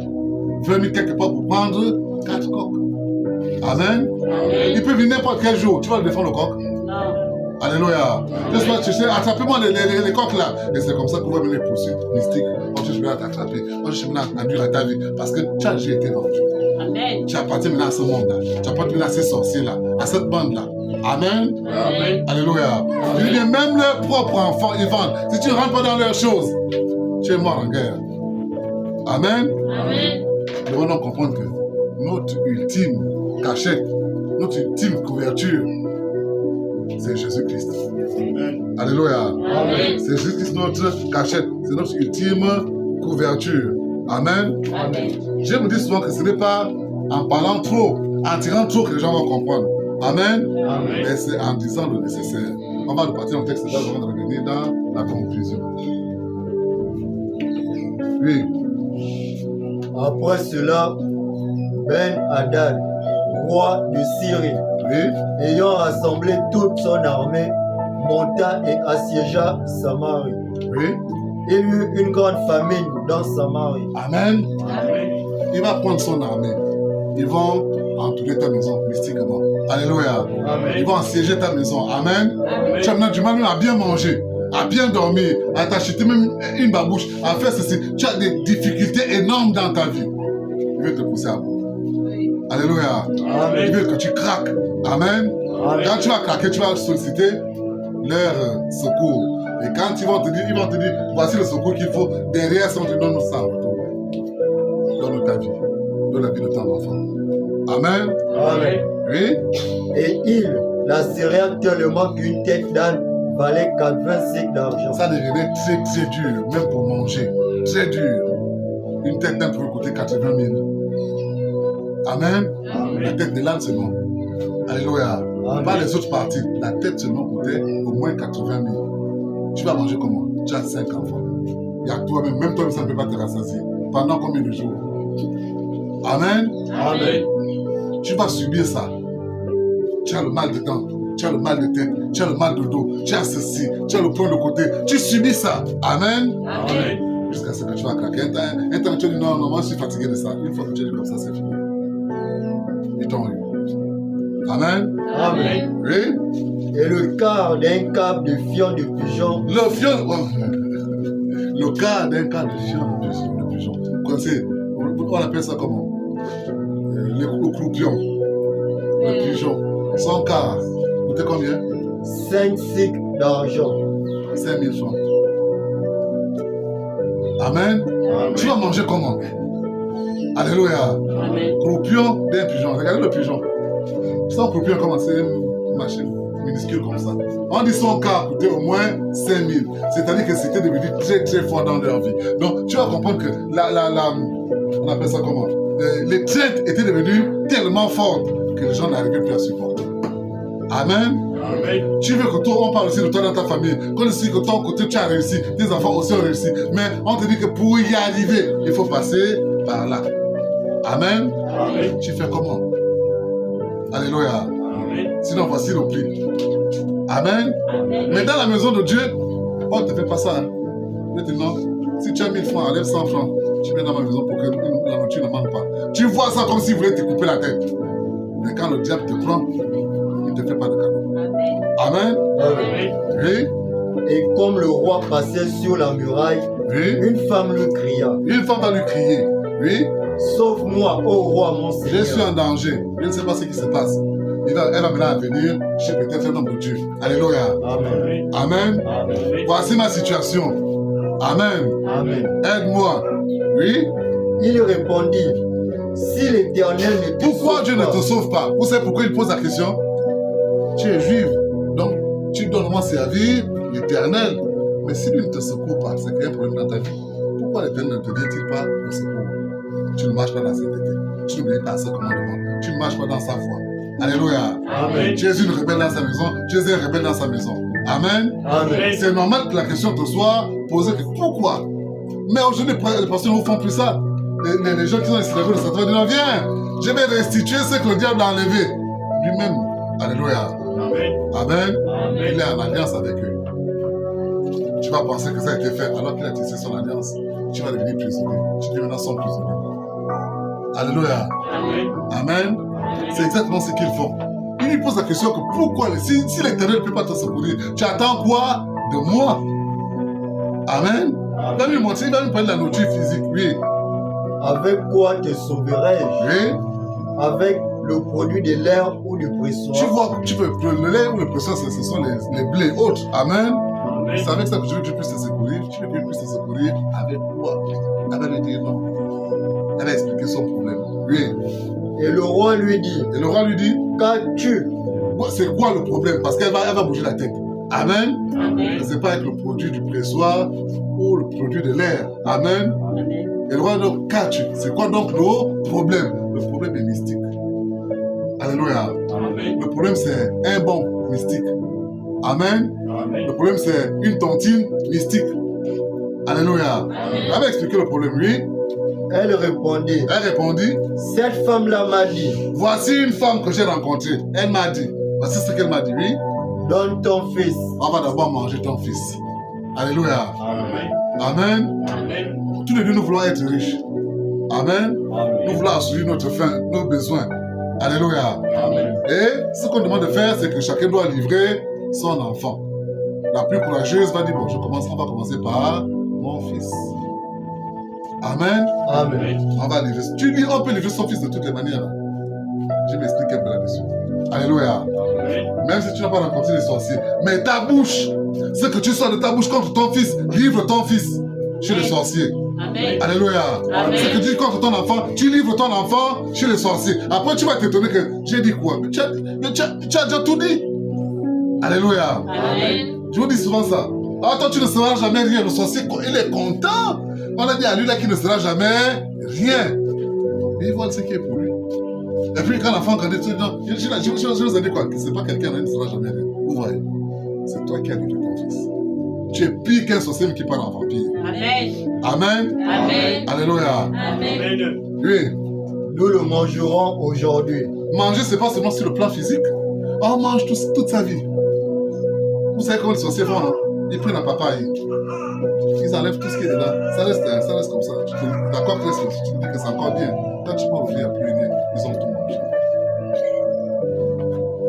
Speaker 1: 20 000 quelque part pour prendre 4 coques. Amen. Il peut venir n'importe quel jour, tu vas le défendre le coq.
Speaker 3: Non.
Speaker 1: Alléluia. Laisse moi chercher, attrapez-moi les coques là. Et c'est comme ça qu'on va mener les poursuites mystiques. On cherche maintenant à t'attraper. On cherche maintenant à nuire à ta vie. Parce que tu as déjà été vendu.
Speaker 3: Amen.
Speaker 1: Tu appartiens maintenant à ce monde-là. Tu appartiens maintenant à ces sorciers-là, à cette bande-là. Amen.
Speaker 2: Amen.
Speaker 1: Alléluia. Il dit même leurs propres enfants, ils vendent. Si tu ne rentres pas dans leurs choses, tu es mort en guerre. Amen.
Speaker 3: Amen.
Speaker 1: Nous devons donc comprendre que notre ultime cachette, notre ultime couverture, c'est Jésus-Christ.
Speaker 2: Amen.
Speaker 1: Alléluia.
Speaker 3: Amen.
Speaker 1: C'est Jésus-Christ notre cachette, c'est notre ultime couverture. Amen.
Speaker 3: Amen.
Speaker 1: Je me dis souvent que ce n'est pas en parlant trop, en tirant trop que les gens vont comprendre. Amen.
Speaker 2: Amen.
Speaker 1: Mais c'est en disant le nécessaire. On va repartir dans le texte avant de revenir dans la conclusion. Oui.
Speaker 4: Après cela, Ben-Hadad, roi de Syrie,
Speaker 1: Oui.
Speaker 4: ayant rassemblé toute son armée, monta et assiégea Samarie.
Speaker 1: Oui.
Speaker 4: Il y eut une grande famine dans Samarie.
Speaker 1: Amen.
Speaker 2: Amen.
Speaker 1: Il va prendre son armée. Ils vont entourer ta maison mystiquement. Alléluia.
Speaker 4: Amen.
Speaker 1: Ils vont assiéger ta maison. Amen.
Speaker 3: Amen.
Speaker 1: Tu as maintenant du mal même à bien manger, à bien dormir, à t'acheter même une babouche, à faire ceci. Tu as des difficultés énormes dans ta vie. Ils veulent te pousser à bout. Alléluia. Ils
Speaker 4: Amen.
Speaker 1: veulent que tu craques. Amen.
Speaker 4: Amen.
Speaker 1: Quand tu vas craquer, tu vas solliciter leur secours. Et quand ils vont te dire, voici le secours qu'il faut, derrière ça, on te donne ça en retour. Donne ta vie. Donne la vie de ton enfant. Amen.
Speaker 4: Amen.
Speaker 1: Oui.
Speaker 4: Et ils lacérèrent tellement qu'une tête d'âne valait 80 cycles d'argent.
Speaker 1: Ça devenait très très dur, même pour manger. Très dur. Une tête d'âne pouvait coûter 80 000. Amen. La tête de l'âne seulement. Alléluia.
Speaker 4: Amen.
Speaker 1: Pas les autres parties. La tête seulement coûtait au moins 80 000. Tu vas manger comment? Tu as 5 enfants. Il y a toi-même, même toi, ça ne peut pas te rassasier. pendant combien de jours? Amen.
Speaker 2: Amen.
Speaker 1: Tu vas subir ça. Tu as le mal de dents, tu as le mal de tête, tu as le mal de dos, tu as ceci, tu as le point de côté. Tu subis ça. Amen.
Speaker 2: Amen.
Speaker 1: Jusqu'à ce que tu vas craquer. Un temps, tu dis non, moi je suis fatigué de ça. Une fois que tu dis comme ça, c'est fini. Ils t'ont eu. Amen.
Speaker 4: Amen.
Speaker 1: Oui.
Speaker 4: Et le quart d'un câble de fion de pigeon.
Speaker 1: Le fion. Le quart d'un quart de fion de pigeon. On appelle ça comment? Le croupion. Le pigeon. Son quart. Coûtait combien?
Speaker 4: 5 cycles d'argent.
Speaker 1: 5 000 francs. Amen.
Speaker 2: Amen.
Speaker 1: Tu vas manger comment? Alléluia.
Speaker 3: Amen.
Speaker 1: Croupion d'un pigeon. Regardez le pigeon. C'est un croupion comment? C'est une machine minuscule comme ça. On dit son quart coûtait au moins 5 000. C'est-à-dire que c'était devenu très très fort dans leur vie. Donc tu vas comprendre que on appelle ça comment? Les traites étaient devenues tellement fortes que les gens n'arrivaient plus à supporter. Amen.
Speaker 2: Amen.
Speaker 1: Tu veux que toi, on parle aussi de toi dans ta famille. Qu'on dit que ton côté, tu as réussi, tes enfants aussi ont réussi. Mais on te dit que pour y arriver, il faut passer par là. Amen.
Speaker 2: Amen.
Speaker 1: Tu fais comment? Alléluia.
Speaker 2: Amen.
Speaker 1: Sinon, voici le prix. Amen.
Speaker 3: Amen.
Speaker 1: Mais dans la maison de Dieu, on ne te fait pas ça. Hein. Maintenant, si tu as 1000 francs, enlève 100 francs. Tu viens dans ma maison pour que la nourriture ne manque pas. Tu vois ça comme s'il voulait te couper la tête. Mais quand le diable te prend, il ne te fait pas de cadeau.
Speaker 3: Amen.
Speaker 1: Amen.
Speaker 2: Amen.
Speaker 1: Oui.
Speaker 4: Et comme le roi passait sur la muraille,
Speaker 1: Oui.
Speaker 4: une femme lui cria,
Speaker 1: Une femme va lui crier. Oui.
Speaker 4: sauve-moi, ô roi, mon
Speaker 1: Je suis
Speaker 4: Seigneur.
Speaker 1: en danger. Je ne sais pas ce qui se passe. Elle va maintenant venir chez peut-être un homme de Dieu. Alléluia.
Speaker 4: Amen.
Speaker 1: Amen.
Speaker 2: Amen.
Speaker 1: Voici ma situation. Amen.
Speaker 4: Amen.
Speaker 1: Aide-moi. Oui.
Speaker 4: Il répondit, si l'Éternel ne te
Speaker 1: Pourquoi
Speaker 4: sauve
Speaker 1: Dieu ne
Speaker 4: pas,
Speaker 1: te sauve pas? Vous savez pourquoi il pose la question? Tu es juif. Donc, tu dois normalement servir l'Éternel. Mais si lui ne te secourt pas, c'est qu'il y a un problème dans ta vie. Pourquoi l'Éternel ne te vient-il pas au secours? Tu ne marches pas dans cette éthique. Tu n'oublies pas ce commandement. Tu ne marches pas dans sa voie. Alléluia.
Speaker 2: Amen.
Speaker 1: Jésus ne rebelle dans sa maison. Jésus est rebelle dans sa maison. Amen.
Speaker 4: Amen.
Speaker 1: C'est normal que la question te soit posée. Pourquoi? Mais aujourd'hui, les pasteurs ne font plus ça. Les gens qui sont esclavés de Satan disent non, viens, je vais restituer ce que le diable a enlevé. Lui-même. Alléluia.
Speaker 2: Amen.
Speaker 1: Amen.
Speaker 2: Amen.
Speaker 1: Il est en alliance avec eux. Tu vas penser que ça a été fait alors qu'il a tissé son alliance. Tu vas devenir prisonnier. Tu deviendras son prisonnier. Alléluia.
Speaker 2: Amen.
Speaker 1: Amen. C'est exactement ce qu'ils font. Il lui pose la question que pourquoi, si l'Éternel ne peut pas te secourir, tu attends quoi de moi? Amen. Il va lui montrer, il va lui parler de la nourriture physique. Oui.
Speaker 4: avec quoi te sauverai-je?
Speaker 1: Oui.
Speaker 4: Avec le produit de l'air ou du pressoir?
Speaker 1: Tu vois, tu peux, le lait ou le pressoir, ce sont les blés autres. Amen.
Speaker 2: Amen.
Speaker 1: C'est avec ça que je veux que tu puisses te secourir. Tu veux qu'il puisse te secourir avec quoi? Elle va lui dire non. Elle va expliquer son problème. Oui.
Speaker 4: Et le roi lui dit,
Speaker 1: Et le roi lui dit,
Speaker 4: qu'as-tu?
Speaker 1: c'est quoi le problème? Parce qu'elle va bouger la tête. Amen.
Speaker 3: Amen.
Speaker 1: C'est pas avec le produit du pressoir ou le produit de l'air. Amen.
Speaker 3: Amen.
Speaker 1: Et le roi donc, qu'as-tu? C'est quoi donc le problème? Le problème est mystique. Alléluia.
Speaker 2: Amen.
Speaker 1: Le problème c'est un bon mystique. Amen.
Speaker 2: Amen.
Speaker 1: Le problème c'est une tontine mystique. Alléluia. Elle va expliquer le problème, oui.
Speaker 4: Elle répondit,
Speaker 1: Elle répondit,
Speaker 4: cette femme-là m'a dit,
Speaker 1: voici une femme que j'ai rencontrée. Elle m'a dit, voici ce qu'elle m'a dit, oui.
Speaker 4: donne ton fils.
Speaker 1: On va d'abord manger ton fils. Alléluia.
Speaker 2: Amen.
Speaker 1: Amen.
Speaker 2: Amen.
Speaker 1: Tous les deux, nous voulons être riches. Amen. Nous
Speaker 2: Amen.
Speaker 1: voulons assurer notre faim, nos besoins. Alléluia.
Speaker 2: Amen.
Speaker 1: Et ce qu'on demande de faire, c'est que chacun doit livrer son enfant. La plus courageuse va dire, bon, on va commencer par mon fils. Amen.
Speaker 4: Amen.
Speaker 1: On va livrer. On peut livrer son fils de toutes les manières. Je m'explique un peu là-dessus. Alléluia.
Speaker 2: Amen.
Speaker 1: Même si tu n'as pas rencontré les sorciers. Mais ta bouche, ce que tu sors de ta bouche contre ton fils, livre ton fils chez les sorciers.
Speaker 3: Amen.
Speaker 1: Alléluia.
Speaker 3: Amen.
Speaker 1: Ce que tu dis contre ton enfant, tu livres ton enfant chez les sorciers. Après, tu vas t'étonner que j'ai dit quoi? Mais tu as déjà tout dit. Alléluia.
Speaker 3: Amen.
Speaker 1: Je vous dis souvent ça. Ah, toi, tu ne seras jamais rien. Le sorcier, il est content. On a dit à lui là qu'il ne sera jamais rien. Mais il voit ce qui est pour lui. Et puis quand l'enfant grandit, tu dis non, je vous ai dit quoi? Que c'est pas quelqu'un qui ne sera jamais rien. Vous voyez? C'est toi qui as livré ton fils. Tu es pire qu'un sorcier qui parle en vampire. Amen.
Speaker 3: Amen.
Speaker 1: Alléluia.
Speaker 3: Amen.
Speaker 2: Amen.
Speaker 1: Oui.
Speaker 4: Nous le mangerons aujourd'hui.
Speaker 1: Manger, c'est pas seulement sur le plan physique. On mange toute sa vie. Vous savez comment les sorciers font, non? Ils prennent la papaye. Ils enlèvent tout ce qui est dedans. Ça reste comme ça. D'accord, tu te dis que c'est encore bien. Quand tu peux revenir, il n'y a plus rien. Ils ont tout mangé.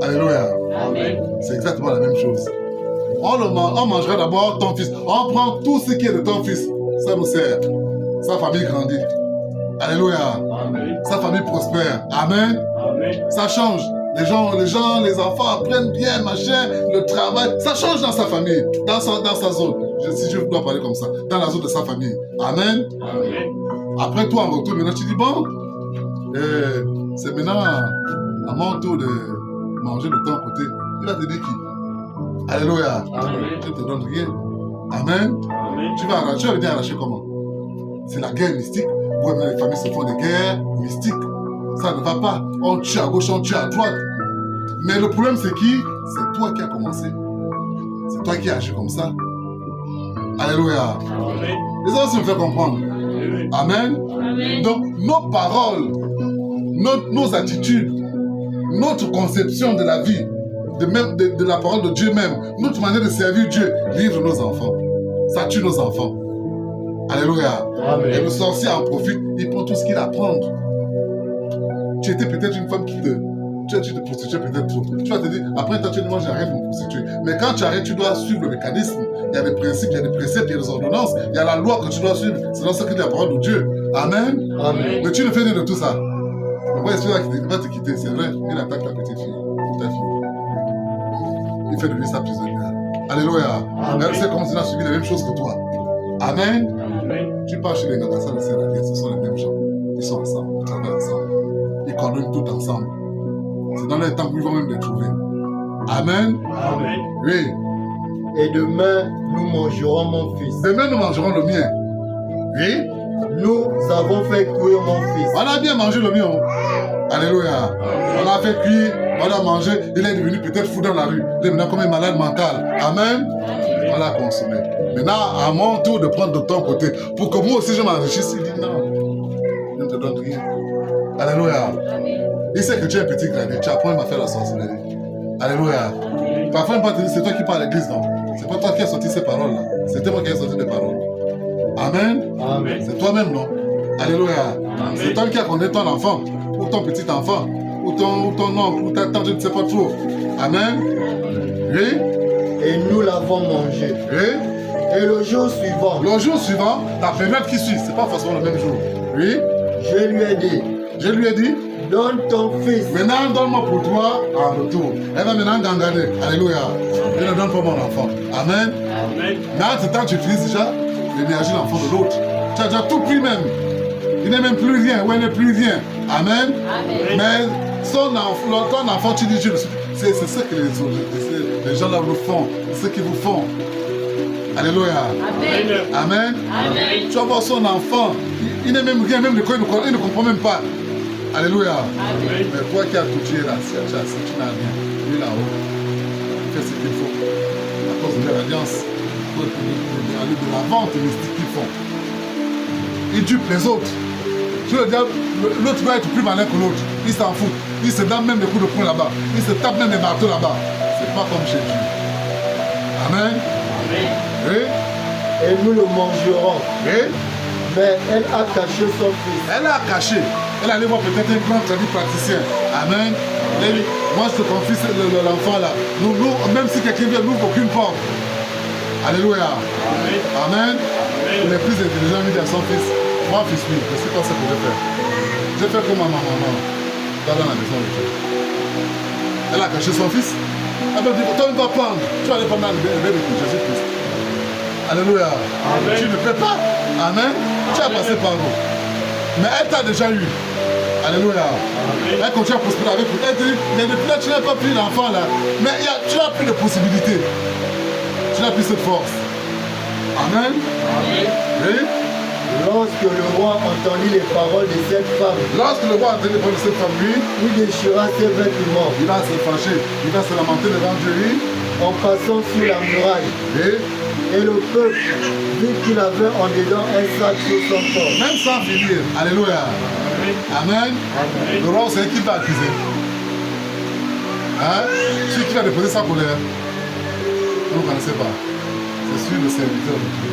Speaker 1: Alléluia.
Speaker 3: Amen.
Speaker 1: C'est exactement la même chose. On mangera d'abord ton fils. On prend tout ce qui est de ton fils. Ça nous sert. Sa famille grandit. Alléluia.
Speaker 2: Amen.
Speaker 1: Sa famille prospère. Amen.
Speaker 2: Amen.
Speaker 1: Ça change. Les gens, les enfants apprennent bien, machin, le travail. Ça change dans sa famille, dans sa zone. Si je dois parler comme ça, dans la zone de sa famille. Amen.
Speaker 2: Amen.
Speaker 1: Après toi, en retour, maintenant tu dis bon, c'est maintenant à mon tour de manger de ton côté. Il va te dire qui? Alléluia.
Speaker 2: Amen.
Speaker 1: Je ne te donne rien. Amen.
Speaker 2: Amen.
Speaker 1: Tu vas venir arracher comment? C'est la guerre mystique. Vous voyez, les familles se font des guerres mystiques. Ça ne va pas. On tue à gauche, on tue à droite. Mais le problème, c'est qui? C'est toi qui as commencé. C'est toi qui as agi comme ça. Alléluia.
Speaker 2: Amen.
Speaker 1: Les autres se me fait comprendre.
Speaker 2: Amen.
Speaker 1: Amen.
Speaker 3: Amen.
Speaker 1: Donc, nos paroles, nos attitudes, notre conception de la vie, de la parole de Dieu même, notre manière de servir Dieu, livre nos enfants. Ça tue nos enfants. Alléluia.
Speaker 2: Amen.
Speaker 1: Et le sorcier en profite, il prend tout ce qu'il a à prendre. Tu étais peut-être une femme qui tu te prostituais peut-être trop. Tu vas te dire, après toi tu dis, moi j'arrête de me prostituer. Mais quand tu arrêtes, tu dois suivre le mécanisme. Il y a des principes, il y a des préceptes, il y a des ordonnances, il y a la loi que tu dois suivre. C'est dans ce que dit la parole de Dieu. Amen.
Speaker 4: Amen.
Speaker 1: Mais tu ne fais rien de tout ça. Le vrai esprit va te quitter, c'est vrai. Il attaque ta petite fille, ta fille. Il fait de lui sa prisonnière. Alléluia.
Speaker 2: Amen.
Speaker 1: Elle sait comme s'il a suivi les mêmes choses que toi. Amen.
Speaker 2: Amen.
Speaker 1: Tu pars chez les Nagasa de Séradia, ce sont les mêmes gens. Ils sont ensemble, ils travaillent ensemble. Ils coordonnent tout ensemble. C'est dans les temps qu'ils vont même les trouver. Amen.
Speaker 2: Amen.
Speaker 1: Oui.
Speaker 4: Et demain, nous mangerons mon fils.
Speaker 1: Demain, nous mangerons le mien. Oui.
Speaker 4: Nous avons fait cuire mon fils.
Speaker 1: On a bien mangé le mien. Alléluia. On a fait cuire, on a mangé. Il est devenu peut-être fou dans la rue. Il est maintenant comme un malade mental. Amen. On l'a consommé. Maintenant, à mon tour de prendre de ton côté, pour que moi aussi je m'enrichisse, il dit non, je ne te donne rien. Alléluia. Il sait que tu es un petit gradé, tu apprends à faire la sorcellerie. Alléluia. Parfois, il va te dire, c'est toi qui parles à l'église, non? C'est pas toi qui as sorti ces paroles-là. C'était moi qui ai sorti des paroles. Amen.
Speaker 2: Amen.
Speaker 1: C'est toi-même, non? Alléluia. C'est toi qui as connu ton enfant, ou ton petit enfant, ou ton oncle, ou ta tante, je ne sais pas trop. Amen. Oui.
Speaker 4: Et nous l'avons mangé.
Speaker 1: Oui.
Speaker 4: Et le jour suivant,
Speaker 1: Le jour suivant, la période qui suit, c'est pas forcément le même jour. Oui.
Speaker 4: je lui ai dit,
Speaker 1: Je lui ai dit,
Speaker 4: donne ton fils.
Speaker 1: maintenant donne-moi pour toi en retour. Elle va maintenant ganganer. Alléluia. Je ne donne pas mon enfant. Amen.
Speaker 2: Amen.
Speaker 1: Mais en ce temps, tu utilises déjà l'énergie de l'enfant de l'autre. Tu as déjà tout pris même. Il n'est même plus rien. Ou elle n'est plus rien. Amen.
Speaker 3: Amen.
Speaker 1: Mais ton enfant, tu dis, c'est ce que les gens là vous font. C'est ce qu'ils vous font. Alléluia.
Speaker 3: Amen.
Speaker 1: Amen.
Speaker 3: Amen.
Speaker 1: Tu vas voir son enfant. Il n'est même rien, même de quoi il ne comprend même pas. Alléluia.
Speaker 3: Amen.
Speaker 1: Mais toi qui as tout tué là, si tu n'as rien, lui là-haut, il fait ce qu'il faut. À cause de leur alliance, de la vente mystique qu'ils font. Ils dupent les autres. Tu veux dire, l'autre va être plus malin que l'autre. Il s'en fout. Il se donne même des coups de poing là-bas. Il se tape même des marteaux là-bas. C'est pas comme chez Dieu. Amen.
Speaker 2: Amen.
Speaker 1: Oui.
Speaker 4: Et nous le mangerons.
Speaker 1: Oui.
Speaker 4: Mais elle a caché son fils.
Speaker 1: Elle a caché. Elle allait voir peut-être un grand praticien. Amen. Elle dit, moi je te confie l'enfant là. Nous, même si quelqu'un vient, n'ouvre aucune porte. Alléluia.
Speaker 2: Amen.
Speaker 1: Amen.
Speaker 2: Amen.
Speaker 1: Les plus intelligents lui disent à son fils, moi fils, oui, je sais pas ce que je vais faire. Je vais faire comme ma maman. Va dans la maison de Dieu. Elle a caché son fils. Elle m'a dit, toi tu vas prendre. Tu vas aller prendre le bébé de Jésus-Christ. Alléluia.
Speaker 2: Amen.
Speaker 1: Tu ne peux pas. Amen. Tu as passé par où? Mais elle t'a déjà eu. Alléluia.
Speaker 2: Amen.
Speaker 1: Elle continue à prospérer avec vous. Elle te dit, mais depuis là, tu n'as pas pris l'enfant là. Mais tu n'as plus de possibilités. Tu n'as plus cette force. Amen.
Speaker 2: Amen.
Speaker 1: Oui.
Speaker 4: Lorsque le roi entendit les paroles de cette femme,
Speaker 1: Lorsque le roi a entendu les paroles de cette femme, lui,
Speaker 4: il déchira ses vêtements
Speaker 1: il va se fâcher. Il va se lamenter devant Dieu. Oui.
Speaker 4: en passant sous la muraille.
Speaker 1: Et
Speaker 4: Et le peuple vit qu'il avait en dedans un sac sur son corps.
Speaker 1: Même sans finir. Alléluia. Amen. Le roi, c'est qui va accuser. Hein? Celui qui va déposer sa colère. Vous ne connaissez pas. C'est celui le serviteur de Dieu.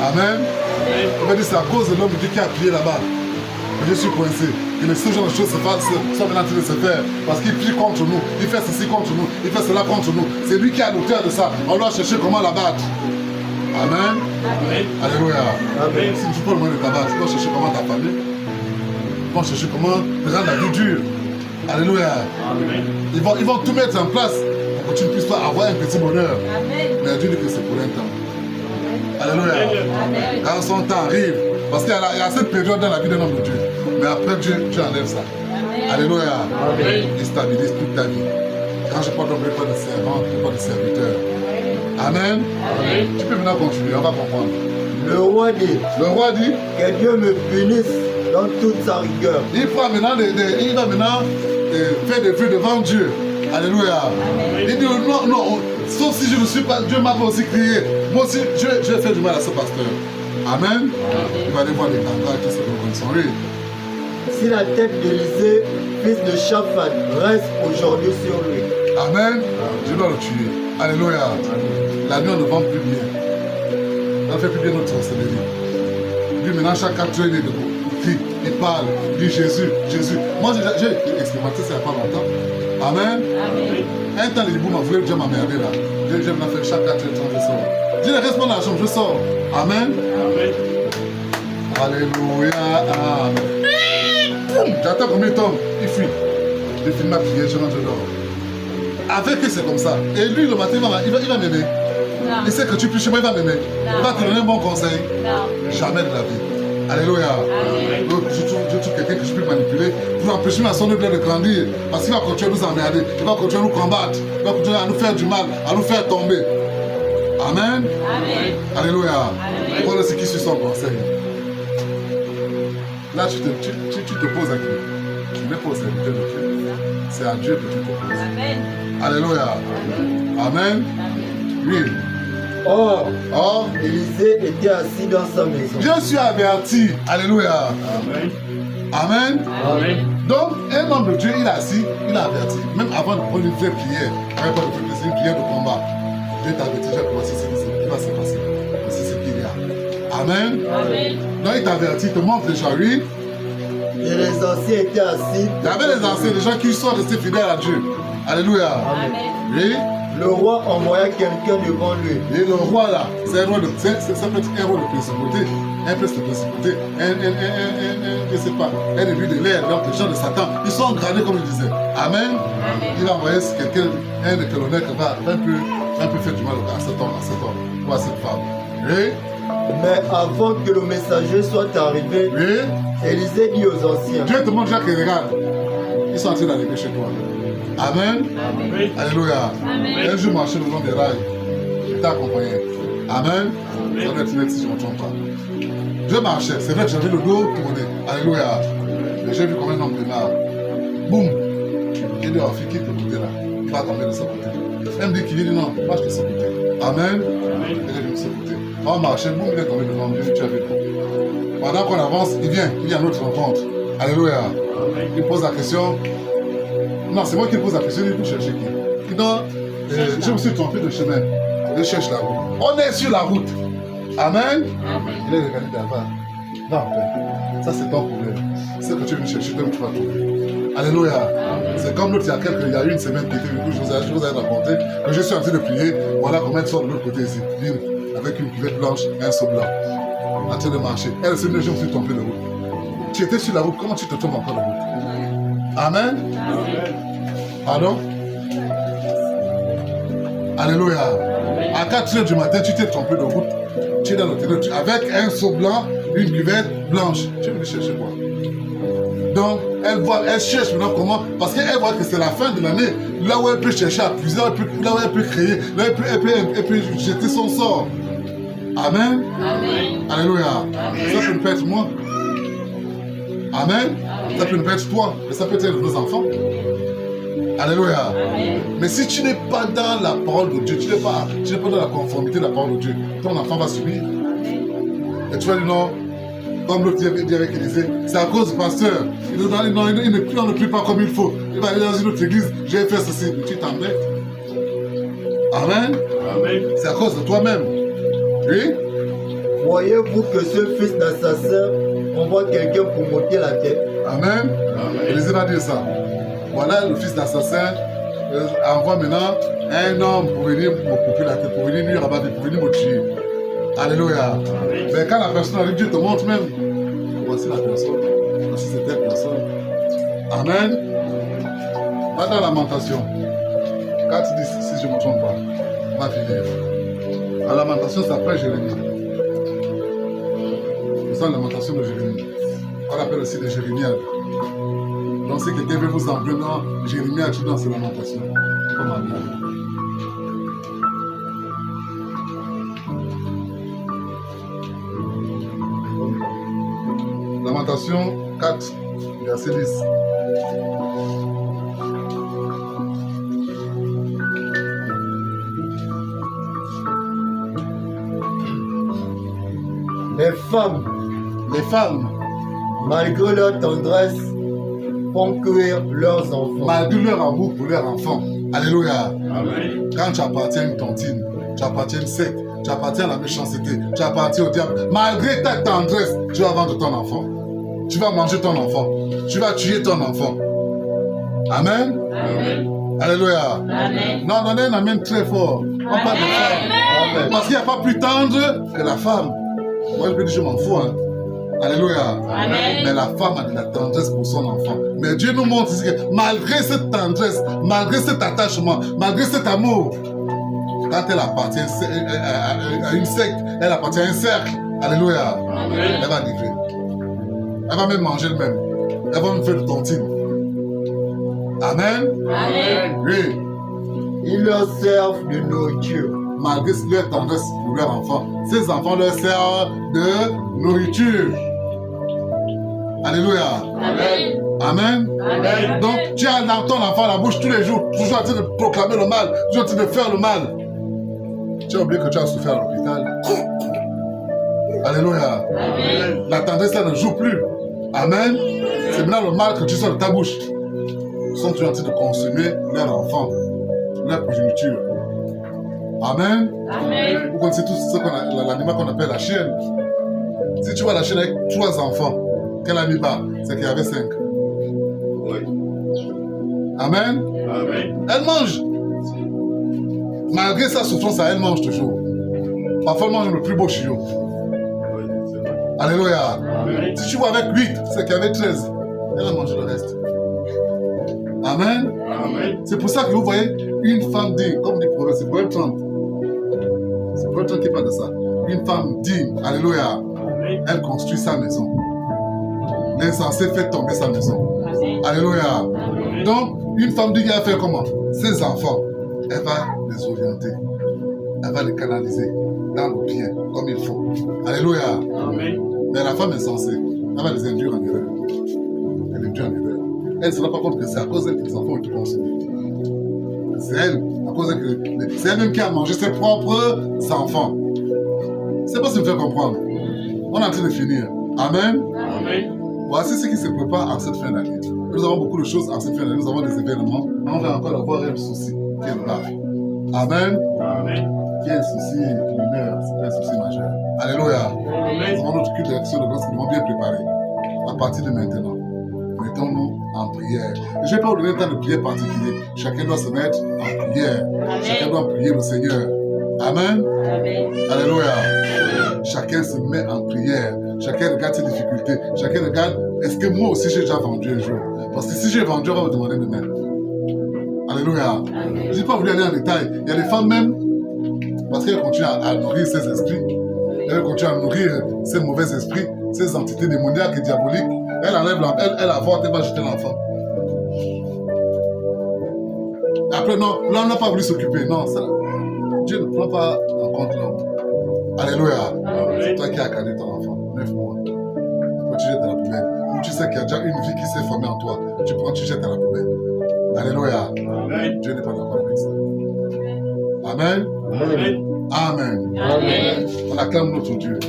Speaker 1: Amen. On va dire c'est à cause de l'homme de Dieu qui a appuyé là-bas. Je suis coincé. Et ce genre de choses sont maintenant en train de se faire. Parce qu'il plie contre nous. Il fait ceci contre nous. Il fait cela contre nous. C'est lui qui est l'auteur de ça. On doit chercher comment l'abattre. Amen.
Speaker 2: Amen.
Speaker 1: Alléluia.
Speaker 4: Amen.
Speaker 1: Si tu peux le moyen de t'abattre, tu dois chercher comment t'affamer. Tu dois chercher comment te rendre la vie dure. Alléluia.
Speaker 2: Amen.
Speaker 1: Ils vont tout mettre en place pour que tu ne puisses pas avoir un petit bonheur.
Speaker 3: Amen.
Speaker 1: Mais Dieu dit que c'est pour un temps. Alléluia.
Speaker 3: Amen.
Speaker 1: Quand son temps arrive, parce qu'il y a cette période dans la vie d'un homme de Dieu. Mais après Dieu enlève ça.
Speaker 3: Amen.
Speaker 1: Alléluia.
Speaker 3: Amen.
Speaker 1: Il stabilise toute ta vie. Quand je parle d'homme, pas de servant, pas de serviteur. Amen.
Speaker 3: Amen.
Speaker 1: Tu peux maintenant continuer, on va comprendre.
Speaker 4: Le roi dit
Speaker 1: Le roi dit,
Speaker 4: que Dieu me punisse dans toute sa rigueur.
Speaker 1: il va maintenant faire des vues devant Dieu. Alléluia. Il dit non, non, sauf si je ne suis pas, Dieu m'a pas aussi crié. Moi aussi, je vais faire du mal à ce pasteur. Amen. Il va aller voir les candats qui se connaissent lui.
Speaker 4: Si la tête d'Élysée, fils de Shaphat, reste aujourd'hui sur lui.
Speaker 1: Amen. Je dois le tuer. Alléluia. La nuit, on ne vend plus bien. On ne fait plus bien notre sorcellerie. Lui, maintenant, chaque 4 heures, il est debout. Il crie, il parle, il dit Jésus, Jésus. Moi, j'ai expérimenté ça il n'y a pas longtemps. Amen.
Speaker 3: Amen.
Speaker 1: Un temps, les bouts m'ont voulu déjà m'emmerder là. J'ai maintenant fait chaque 4 heures, je sors. Je ne reste pas dans la chambre, je sors. Amen.
Speaker 2: Amen.
Speaker 1: Alléluia. Amen. Boum, j'attends combien de temps? Il fuit. Je finis ma prière, je rentre dehors. Avec eux, c'est comme ça. Et lui, le matin, il va m'aimer.
Speaker 3: Non.
Speaker 1: Il sait que tu pries chez moi, il va m'aimer. Il va te donner un bon conseil.
Speaker 3: Non.
Speaker 1: Jamais de la vie. Alléluia.
Speaker 3: Amen.
Speaker 1: Donc, je trouve quelqu'un que je peux manipuler pour empêcher ma son de grandir. Parce qu'il va continuer à nous emmerder. Il va continuer à nous combattre. Il va continuer à nous faire du mal, à nous faire tomber. Amen.
Speaker 3: Amen.
Speaker 1: Alléluia.
Speaker 3: Amen.
Speaker 1: Voilà ce qui suit son conseil. Là, tu te poses à qui? Tu n'es pas au serviteur de Dieu. C'est à Dieu que tu te poses.
Speaker 3: Amen.
Speaker 1: Alléluia. Amen. Oui.
Speaker 4: Or,
Speaker 1: Or,
Speaker 4: Élysée était assis dans sa maison.
Speaker 1: je suis averti. Alléluia.
Speaker 2: Amen.
Speaker 1: Amen.
Speaker 2: Amen.
Speaker 1: Donc, un homme de Dieu, il est assis, il a averti. Même avant de prendre une vraie prière, c'est une prière de combat. Dieu t'a averti, j'ai commencé ce qui va se passer. C'est ce qu'il y a. Amen.
Speaker 3: Amen.
Speaker 1: Donc, il t'avertit, il te montre déjà, oui.
Speaker 4: Et les anciens étaient assis.
Speaker 1: Il y avait les anciens, les gens qui sont restés fidèles à Dieu. Alléluia.
Speaker 3: Amen.
Speaker 1: Oui.
Speaker 4: Le roi envoya quelqu'un devant lui.
Speaker 1: Et le roi là, c'est un roi de, ça peut être un roi de principauté, un prince de principauté, je sais pas, un élu de l'air, donc les gens de Satan, ils sont gradés comme il disait. Amen. Il va envoyer quelqu'un, un des colonels qui va un peu faire du mal à cet homme, ou à cette femme. Oui.
Speaker 4: Mais avant que le messager soit arrivé,
Speaker 1: Oui.
Speaker 4: Élysée dit aux anciens,
Speaker 1: Dieu te montre déjà que regarde, ils sont en train d'arriver chez toi. Amen.
Speaker 2: Amen.
Speaker 1: Alléluia.
Speaker 3: Amen.
Speaker 1: Un jour marcher le long des rails, je t'ai accompagné. Amen. Ça doit être net si je ne me trompe pas. Je marchais, c'est vrai que j'avais le dos tourné. Alléluia. Mais j'ai vu comme un homme de marre. Boum. Il dit, oh, fille, quitte le côté là. Il va tomber de ce côté. Elle me dit qu'il dit non, marche de ce côté. Amen. Il est venu de ce côté. On marchait, boum, il est tombé devant Dieu, tu as vu. Pendant qu'on avance, il vient à notre rencontre. Alléluia. Il pose la question. Non, c'est moi qui pose la question, il faut chercher qui. Il dit, je me suis trompé de chemin. Je cherche la route. On est sur la route. Amen. Il est regardé d'avant. Va en paix. Ça, c'est ton problème. C'est que tu es venu chercher, toi, tu vas trouver. Alléluia. C'est comme l'autre, il y a une semaine qui était venu, je vous ai raconté que je suis en train de prier. Voilà comment elle sort de l'autre côté ici. Avec une cuvette blanche et un seau blanc. En train de marcher. Elle s'est dit, je me suis trompé de route. Tu étais sur la route, comment tu te trompes encore de route? Amen. Pardon? Alléluia. À 4 heures du matin, tu t'es trompé de route. Tu es dans le terrain avec un seau blanc, une cuvette blanche. Tu es venu chercher quoi? Donc, elle cherche maintenant comment? Parce qu'elle voit que c'est la fin de l'année. Là où elle peut chercher à puiser, là où elle peut créer, là où elle peut jeter son sort. Amen.
Speaker 3: Amen.
Speaker 1: Alléluia.
Speaker 3: Amen.
Speaker 1: Ça peut ne pas être moi. Amen. Ça peut ne pas être toi, mais ça peut être nos enfants. Alléluia.
Speaker 3: Amen.
Speaker 1: Mais si tu n'es pas dans la parole de Dieu, tu n'es pas dans la conformité de la parole de Dieu, ton enfant va subir. Et tu vas dire non, comme l'autre dit avec Élisée, c'est à cause du pasteur. Il ne prie pas comme il faut. Il va aller dans une autre église, je vais faire ceci. Mais tu t'embêtes. Amen.
Speaker 2: Amen.
Speaker 1: C'est à cause de toi-même. Oui?
Speaker 4: Voyez-vous que ce fils d'assassin envoie quelqu'un pour monter la tête?
Speaker 1: Amen.
Speaker 2: Amen.
Speaker 1: Élisée va dire ça. Voilà, le fils d'assassin envoie maintenant un homme pour venir me couper la tête, pour venir nuire à ma vie, pour venir me tuer. Alléluia.
Speaker 2: Amen.
Speaker 1: Mais quand la personne arrive, Dieu te montre même. Voici la personne. Voici cette telle personne. Amen. Va dans Lamentation. 4:10, si je ne me trompe pas. On va finir. La Lamentation, c'est après Jérémie. C'est la Lamentation de Jérémie. On l'appelle aussi de Jérémiade. Donc si quelqu'un veut vous enlever dans Jérémie a dit dans ses lamentations. Comme un mot. Lamentation 4, verset 10.
Speaker 4: Les femmes, malgré leur tendresse, font cuire leurs enfants.
Speaker 1: Malgré leur amour pour leurs enfants. Alléluia.
Speaker 2: Amen.
Speaker 1: Quand tu appartiens à une tontine, tu appartiens à une secte, tu appartiens à la méchanceté, tu appartiens au diable, malgré ta tendresse, tu vas vendre ton enfant. Tu vas manger ton enfant. Tu vas tuer ton enfant. Amen.
Speaker 3: Amen.
Speaker 1: Alléluia.
Speaker 3: Amen.
Speaker 1: Non, donnez un amen très fort. On parle de femmes.
Speaker 4: Amen.
Speaker 1: Parce qu'il n'y a pas plus tendre que la femme. Moi, je peux dire, je m'en fous. Hein. Alléluia.
Speaker 3: Amen.
Speaker 1: Mais la femme a de la tendresse pour son enfant. Mais Dieu nous montre ici que malgré cette tendresse, malgré cet attachement, malgré cet amour, quand elle appartient à une secte, elle appartient à un cercle. Alléluia.
Speaker 2: Amen.
Speaker 1: Elle va livrer. Elle va même manger le même. Elle va même faire de tontine. Amen.
Speaker 3: Amen.
Speaker 1: Oui.
Speaker 4: Ils leur servent de nourriture.
Speaker 1: Malgré leur tendresse pour leurs enfants, ces enfants leur servent de nourriture. Alléluia.
Speaker 3: Amen.
Speaker 1: Amen.
Speaker 3: Amen.
Speaker 1: Donc, tu as dans ton enfant la bouche tous les jours, toujours en train de proclamer le mal, toujours en train de faire le mal. Tu as oublié que tu as souffert à l'hôpital. Alléluia.
Speaker 3: Amen.
Speaker 1: La tendresse là ne joue plus. Amen. C'est maintenant le mal que tu sors de ta bouche. Ils sont toujours en train de consommer leur enfant, leur progéniture. Amen.
Speaker 3: Amen.
Speaker 1: Vous connaissez tous l'animal qu'on appelle la chienne. Si tu vois la chienne avec 3 enfants, qu'elle a mis bas, c'est qu'il y avait 5.
Speaker 2: Oui.
Speaker 1: Amen.
Speaker 2: Amen.
Speaker 1: Elle mange. Malgré sa souffrance, elle mange toujours. Parfois, elle mange le plus beau chiot.
Speaker 2: Oui, c'est vrai.
Speaker 1: Alléluia.
Speaker 2: Amen.
Speaker 1: Si tu vois avec 8, c'est qu'il y avait 13. Elle a mangé le reste. Amen.
Speaker 2: Amen.
Speaker 1: C'est pour ça que vous voyez une femme digne, comme dit Proverbe, c'est Proverbe 30. C'est Proverbe 30 qui parle de ça. Une femme digne, alléluia,
Speaker 2: Amen.
Speaker 1: elle construit sa maison. L'insensé fait tomber sa maison.
Speaker 3: Amen.
Speaker 1: Alléluia.
Speaker 2: Amen.
Speaker 1: Donc, une femme digne, elle va faire comment? Ses enfants, elle va les orienter. Elle va les canaliser dans le bien, comme il faut. Alléluia.
Speaker 2: Amen.
Speaker 1: Mais la femme insensée, elle va les induire en erreur. Elle les induit en erreur. Elle ne se rend pas compte que c'est à cause d'elle que les enfants ont été conçus. C'est elle, à cause d'elle que c'est elle-même qui a mangé ses propres enfants. C'est pas ce qui me fait comprendre. On est en train de finir. Amen.
Speaker 2: Amen.
Speaker 1: Voici ce qui se prépare en cette fin d'année. Nous avons beaucoup de choses en cette fin d'année. Nous avons des événements. On va encore avoir un souci qui est grave. Amen.
Speaker 2: Amen.
Speaker 1: Qui est un souci mineur, c'est un souci majeur. Alléluia.
Speaker 2: Amen.
Speaker 1: Nous avons notre culte d'action de grâce qui nous bien préparé. À partir de maintenant, mettons-nous en prière. Je n'ai pas vous donner un temps de prière particulier. Chacun doit se mettre en prière. Chacun doit prier le Seigneur. Amen.
Speaker 3: Amen.
Speaker 1: Alléluia. Chacun se met en prière. Chacun regarde ses difficultés. Chacun regarde, est-ce que moi aussi j'ai déjà vendu un jour? Parce que si j'ai vendu, on va me demander demain. Alléluia. Je n'ai pas voulu aller en détail. Il y a des femmes même, parce qu'elles continuent à nourrir ces esprits. Elles continuent à nourrir ces mauvais esprits, ces entités démoniaques et diaboliques. Elle enlève elle avorte, elle va jeter l'enfant. Après, non, l'homme n'a pas voulu s'occuper. Non, ça, Dieu ne prend pas en compte l'homme. Alléluia. C'est toi qui as gagné ton enfant, 9 mois. Après, tu jettes à la poubelle. Ou tu sais qu'il y a déjà une vie qui s'est formée en toi. Tu prends, tu jettes à la poubelle. Alléluia.
Speaker 2: Amen.
Speaker 1: Dieu n'est pas d'accord avec ça. Amen.
Speaker 2: Amen.
Speaker 1: Amen.
Speaker 3: Amen.
Speaker 1: On acclame notre Dieu.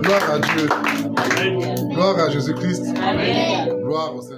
Speaker 1: Gloire à Dieu.
Speaker 2: Amen.
Speaker 1: Gloire à Jésus-Christ.
Speaker 3: Amen.
Speaker 1: Gloire au Saint.